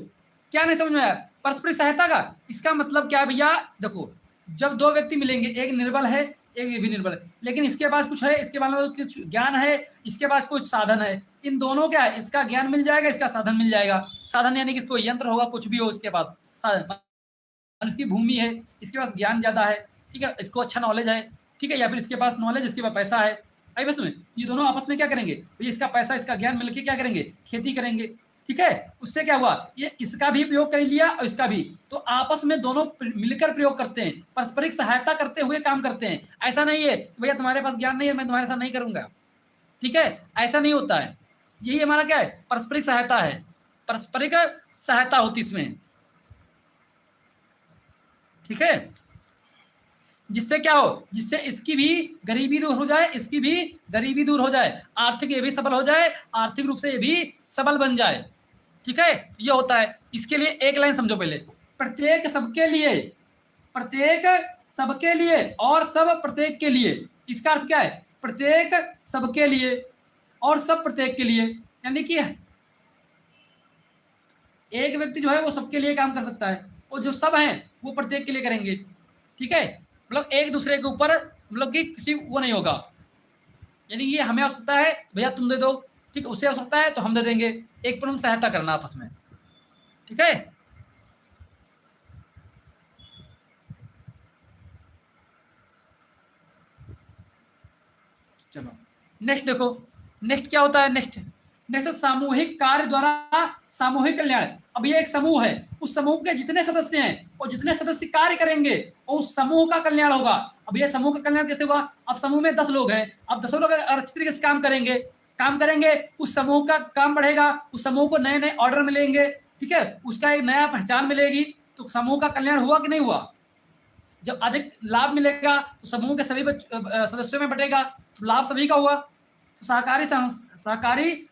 क्या नहीं समझ में आया? पारस्परिक सहायता का इसका मतलब क्या है भैया? देखो, जब दो व्यक्ति मिलेंगे, एक निर्बल है, एक भी निर्बल है, लेकिन इसके पास कुछ है, इसके पास कुछ ज्ञान है, इसके पास कुछ साधन है। इन दोनों क्या है, इसका ज्ञान मिल जाएगा, इसका साधन मिल जाएगा। साधन यानी कि इसको यंत्र होगा, कुछ भी हो इसके पास साधन, इसकी भूमि है, इसके पास ज्ञान ज्यादा है, ठीक है, इसको अच्छा नॉलेज है, ठीक है, या फिर इसके पास नॉलेज, इसके पास पैसा है। आई बस में ये दोनों आपस में क्या करेंगे, तो इसका पैसा इसका ज्ञान मिलकर क्या करेंगे, खेती करेंगे, ठीक है। उससे क्या हुआ, ये इसका भी प्रयोग कर लिया और इसका भी, तो आपस में दोनों मिलकर प्रयोग करते हैं, पारस्परिक सहायता करते हुए काम करते हैं। ऐसा नहीं है भैया तुम्हारे पास ज्ञान नहीं है मैं तुम्हारे साथ नहीं करूंगा, ठीक है, ऐसा नहीं होता है। यही हमारा क्या है, पारस्परिक सहायता है, पारस्परिक सहायता होती इसमें, ठीक है। जिससे क्या हो, जिससे इसकी भी गरीबी दूर हो जाए, इसकी भी गरीबी दूर हो जाए, आर्थिक ये भी सबल हो जाए, आर्थिक रूप से ये भी सबल बन जाए, ठीक है। ये होता है। इसके लिए एक लाइन समझो पहले, प्रत्येक सबके लिए, प्रत्येक सबके लिए और सब प्रत्येक के लिए। इसका अर्थ क्या है, प्रत्येक सबके लिए और सब प्रत्येक के लिए, यानी कि एक व्यक्ति जो है वो सबके लिए काम कर सकता है, और जो सब हैं वो प्रत्येक के लिए करेंगे, ठीक है। मतलब एक दूसरे के ऊपर मतलब कि किसी वो नहीं होगा, यानी ये हमें आवश्यकता है भैया तुम दे दो, ठीक है, उसे आवश्यकता है तो हम दे देंगे, एक पर सहायता करना आपस में, ठीक है। चलो नेक्स्ट देखो, नेक्स्ट क्या होता है, नेक्स्ट नेक्स्ट सामूहिक कार्य द्वारा सामूहिक कल्याण। अब ये एक समूह है, उस समूह के जितने सदस्य हैं और जितने सदस्य कार्य करेंगे और उस समूह का कल्याण होगा। अब ये समूह का कल्याण कैसे होगा, अब समूह में 10 लोग हैं, अब 10 लोग अच्छी तरीके से काम करेंगे, उस समूह का काम बढ़ेगा, उस समूह को नए नए ऑर्डर मिलेंगे, ठीक है, उसका एक नया पहचान मिलेगी, तो समूह का कल्याण हुआ कि नहीं हुआ। जब अधिक लाभ मिलेगा तो समूह के सभी सदस्यों में बटेगा, तो लाभ सभी का हुआ। तो सहकारी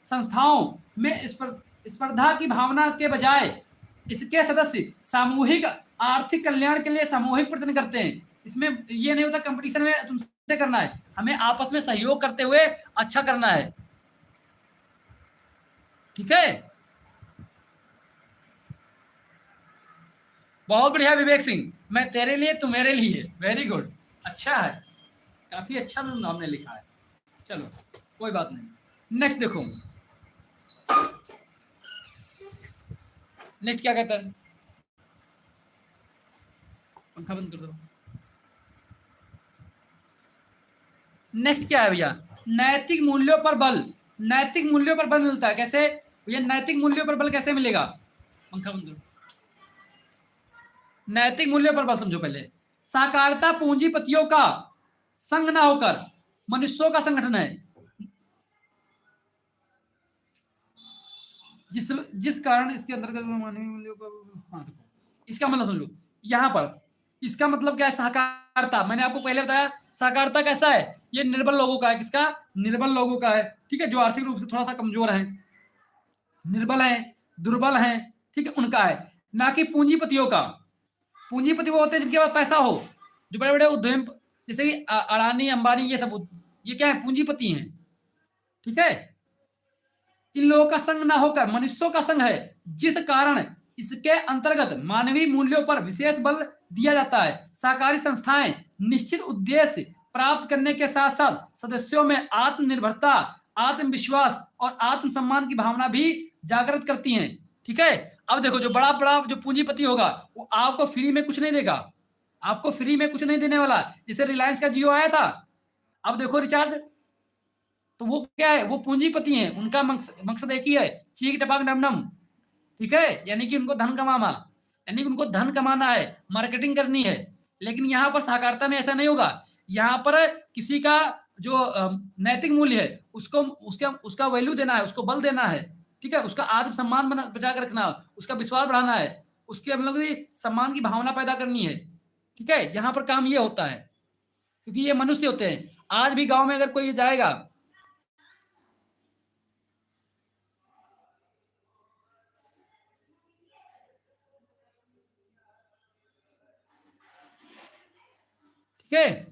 संस्थाओं में स्पर्धा की भावना के बजाय इसके सदस्य सामूहिक आर्थिक कल्याण के लिए सामूहिक प्रयत्न करते हैं। इसमें ये नहीं होता कंपटीशन में तुमसे करना है, हमें आपस में सहयोग करते हुए अच्छा करना है। ठीक है, बहुत बढ़िया विवेक सिंह, मैं तेरे लिए तू मेरे लिए, वेरी गुड, अच्छा है, काफी अच्छा हमने लिखा है। चलो कोई बात नहीं, नेक्स्ट देखो, नेक्स्ट क्या कहता है, पंखा बंद कर दो। नेक्स्ट क्या है भैया, नैतिक मूल्यों पर बल। नैतिक मूल्यों पर बल मिलता है कैसे भैया, नैतिक मूल्यों पर बल कैसे मिलेगा, पंखा बंद करो। नैतिक मूल्यों पर बल समझो पहले, साकारता पूंजीपतियों का संग ना होकर मनुष्यों का संगठन है, जिस कारण इसके अंतर्गत मानवीय मूल्यों को, हाँ देखो इसका मतलब समझो, यहां पर इसका मतलब क्या है, सहकारिता, मैंने आपको पहले बताया सहकारिता कैसा है, ये निर्बल लोगों का है, किसका, निर्बल लोगों का है, ठीक है, जो आर्थिक रूप से थोड़ा सा कमजोर है, निर्बल है, दुर्बल है, ठीक है, उनका है, ना कि पूंजीपतियों का। पूंजीपति वो होते हैं जिनके पास पैसा हो, जो बड़े बड़े उद्यम, जैसे कि अडानी अंबानी, ये सब ये क्या है, पूंजीपति हैं, ठीक है। इन लोगों का संग ना होकर मनुष्यों का संग है, जिस कारण इसके अंतर्गत मानवीय मूल्यों पर विशेष बल दिया जाता है। सहकारी संस्थाएं निश्चित उद्देश्य प्राप्त करने के साथ साथ सदस्यों में आत्मनिर्भरता, आत्मविश्वास और आत्मसम्मान की भावना भी जागृत करती हैं, ठीक है। अब देखो जो बड़ा बड़ा जो पूंजीपति होगा वो आपको फ्री में कुछ नहीं देगा, आपको फ्री में कुछ नहीं देने वाला, जैसे रिलायंस का जियो आया था, अब देखो रिचार्ज, तो वो क्या है, वो पूंजीपति हैं, उनका मकसद एक ही है, चीख टपाक नम नम, ठीक है, यानी कि उनको धन कमाना, यानी कि उनको धन कमाना है, मार्केटिंग करनी है। लेकिन यहाँ पर सहकारिता में ऐसा नहीं होगा, यहाँ पर किसी का जो नैतिक मूल्य है उसको उसका उसका वैल्यू देना है, उसको बल देना है, ठीक है, उसका आत्मसम्मान बचा कर रखना, उसका विश्वास बढ़ाना है, उसके मतलब सम्मान की भावना पैदा करनी है, ठीक है, यहाँ पर काम ये होता है, क्योंकि ये मनुष्य होते हैं। आज भी गांव में अगर कोई जाएगा, ठीक है,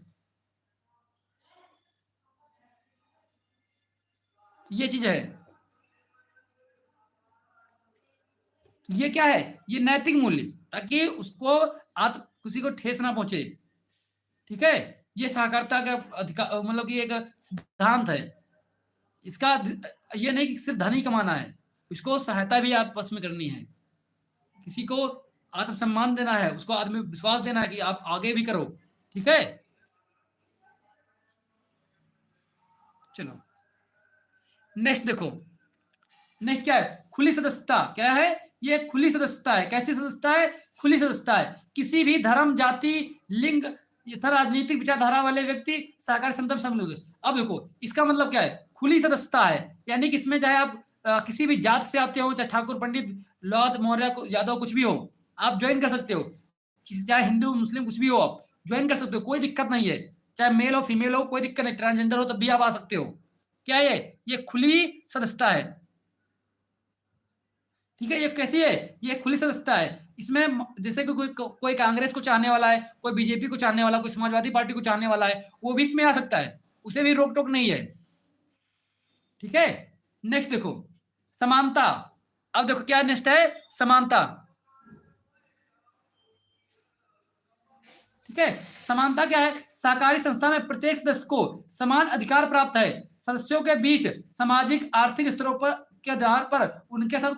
ये चीज है, ये क्या है, ये नैतिक मूल्य, ताकि उसको किसी को ठेस ना पहुंचे, ठीक है, ये सहकारिता का अधिकार, मतलब कि एक सिद्धांत है इसका, ये नहीं कि सिर्फ धन ही कमाना है, उसको सहायता भी आपस में करनी है, किसी को आत्मसम्मान देना है, उसको आत्मविश्वास देना है कि आप आगे भी करो, ठीक है। चलो नेक्स्ट देखो, नेक्स्ट क्या है, खुली सदस्यता, क्या है, ये खुली सदस्यता है, कैसी सदस्यता है, खुली सदस्यता है, किसी भी धर्म, जाति, लिंग तथा राजनीतिक विचारधारा वाले व्यक्ति सहकारी संदर्भ शामिल होते। अब देखो इसका मतलब क्या है, खुली सदस्यता है, यानी कि इसमें चाहे आप किसी भी जात से आते हो, चाहे ठाकुर पंडित लौद मौर्य यादव कुछ भी हो, आप ज्वाइन कर सकते हो, किसी चाहे हिंदू मुस्लिम कुछ भी हो, आप ज्वाइन कर सकते हो, कोई दिक्कत नहीं है, चाहे मेल हो फीमेल हो कोई दिक्कत नहीं, ट्रांसजेंडर हो तब भी आप आ सकते हो, क्या है ये खुली सदस्यता है, ठीक है, ये कैसी है, ये खुली सदस्यता है, इसमें जैसे कि कोई कांग्रेस को चाहने वाला है, कोई बीजेपी को चाहने वाला, कोई समाजवादी पार्टी को चाहने वाला है, वो भी इसमें आ सकता है, उसे भी रोक टोक नहीं है, ठीक है। नेक्स्ट देखो समानता, अब देखो क्या नेक्स्ट है, समानता, ठीक है, समानता क्या है, सहकारी संस्था में प्रत्येक सदस्य को समान अधिकार प्राप्त है, सदस्यों के बीच सामाजिक आर्थिक स्तरों पर के आधार पर उनके साथ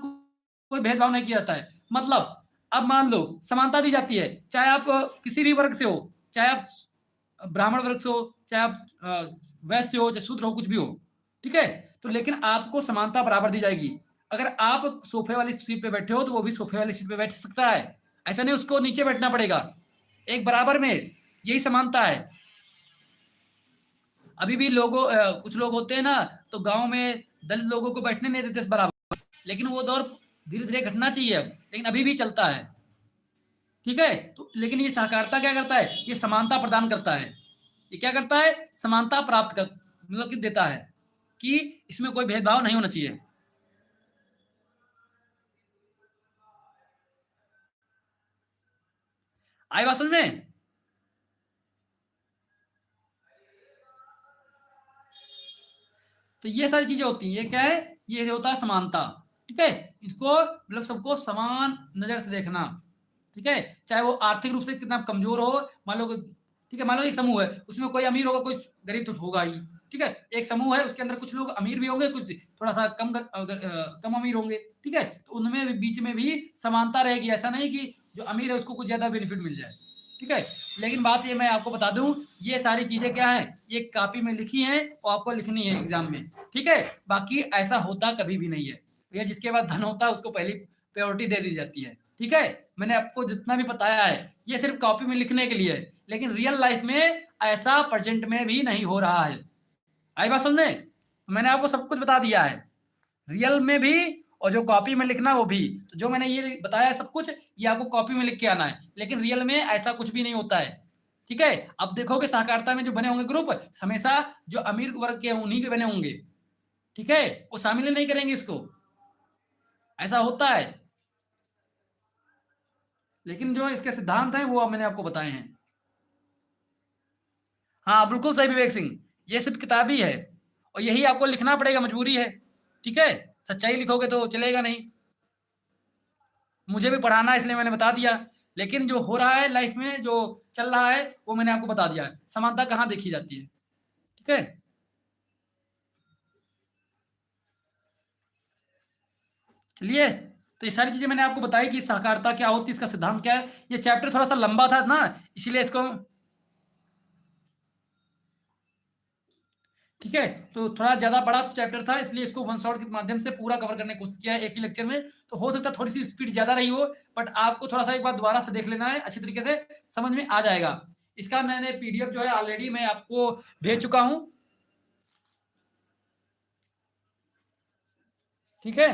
कोई भेदभाव नहीं किया जाता है, मतलब अब मान लो समानता दी जाती है, चाहे आप किसी भी वर्ग से हो, चाहे आप ब्राह्मण वर्ग से हो, चाहे आप वैश्य हो, चाहे शूद्र हो, कुछ भी हो, ठीक है, तो लेकिन आपको समानता बराबर दी जाएगी, अगर आप सोफे वाली सीट पे बैठे हो तो वो भी सोफे वाली सीट पे बैठ सकता है, ऐसा नहीं उसको नीचे बैठना पड़ेगा, एक बराबर में, यही समानता है। अभी भी लोगों कुछ लोग होते हैं ना, तो गांव में दलित लोगों को बैठने नहीं देते बराबर, लेकिन वो दौर धीरे धीरे घटना चाहिए अब, लेकिन अभी भी चलता है, ठीक है, तो लेकिन ये सहकारिता क्या करता है, ये समानता प्रदान करता है, ये क्या करता है, समानता प्राप्त कर मतलब कि देता है कि इसमें कोई भेदभाव नहीं होना चाहिए। आई बात समझ में? तो ये सारी चीजें होती हैं। ये क्या है? ये होता है समानता। ठीक है, इसको मतलब सबको समान नजर से देखना। ठीक है, चाहे वो आर्थिक रूप से कितना कमजोर हो, मान लो, ठीक है, मान लो एक समूह है, उसमें कोई अमीर होगा, कोई गरीब तो होगा ही। ठीक है, एक समूह है, उसके अंदर कुछ लोग अमीर भी होंगे, कुछ थोड़ा सा कम अमीर होंगे। ठीक है, तो उनमें भी बीच में भी समानता रहेगी। ऐसा नहीं कि जो अमीर है उसको कुछ ज्यादा बेनिफिट मिल जाए। ठीक है, लेकिन बात ये मैं आपको बता दूं, ये सारी चीजें क्या है, ये कॉपी में लिखी हैं और आपको लिखनी है एग्जाम में। ठीक है, बाकी ऐसा होता कभी भी नहीं है भैया। जिसके बाद धन होता है उसको पहली प्रायोरिटी दे दी जाती है। ठीक है, मैंने आपको जितना भी बताया है ये सिर्फ कॉपी में लिखने के लिए है, लेकिन रियल लाइफ में ऐसा प्रेजेंट में भी नहीं हो रहा है। आई बात समझ में? मैंने आपको सब कुछ बता दिया है, रियल में भी और जो कॉपी में लिखना वो भी। तो जो मैंने ये बताया सब कुछ, ये आपको कॉपी में लिख के आना है, लेकिन रियल में ऐसा कुछ भी नहीं होता है। ठीक है, अब देखोगे सहकारिता में जो बने होंगे ग्रुप, हमेशा जो अमीर वर्ग के उन्हीं के बने होंगे। ठीक है, वो शामिल नहीं करेंगे इसको, ऐसा होता है। लेकिन जो इसके सिद्धांत हैं वो मैंने आपको बताए हैं। हाँ बिल्कुल सही विवेक सिंह, ये सिर्फ किताबी है और यही आपको लिखना पड़ेगा, मजबूरी है। ठीक है, सच्चाई लिखोगे तो चलेगा नहीं। मुझे भी पढ़ाना है इसलिए मैंने बता दिया, लेकिन जो हो रहा है लाइफ में, जो चल रहा है, वो मैंने आपको बता दिया है। समानता कहाँ देखी जाती है? ठीक है, चलिए, तो ये सारी चीजें मैंने आपको बताई कि सहकारिता क्या होती है, इसका सिद्धांत क्या है। ये चैप्टर थोड़ा सा लंबा था ना, इसीलिए इसको, ठीक है, तो थोड़ा ज्यादा बड़ा चैप्टर था, इसलिए इसको वन शॉट के माध्यम से पूरा कवर करने की कोशिश किया है एक ही लेक्चर में। तो हो सकता है थोड़ी सी स्पीड ज्यादा रही हो, बट आपको थोड़ा सा एक बार दोबारा से देख लेना है, अच्छी तरीके से समझ में आ जाएगा। इसका मैंने पीडीएफ जो है ऑलरेडी मैं आपको भेज चुका हूं। ठीक है,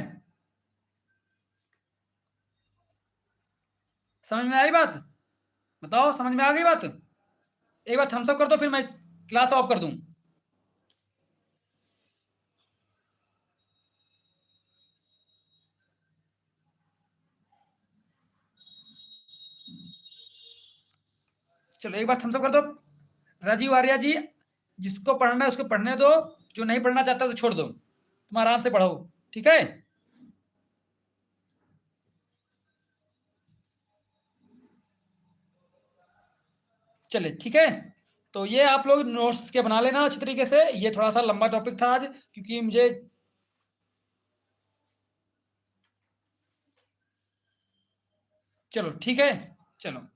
समझ में आई बात? बताओ, समझ में आ गई बात? एक बार थम्स अप कर दो, फिर मैं क्लास ऑफ कर दूं। चलो एक बार थम्स अप कर दो। राजीव आर्या जी, जिसको पढ़ना है उसको पढ़ने दो, जो नहीं पढ़ना चाहता तो छोड़ दो, तुम आराम से पढ़ो। ठीक है, चले, ठीक है। तो ये आप लोग नोट्स के बना लेना अच्छी तरीके से। ये थोड़ा सा लंबा टॉपिक था आज, क्योंकि मुझे, चलो ठीक है, चलो।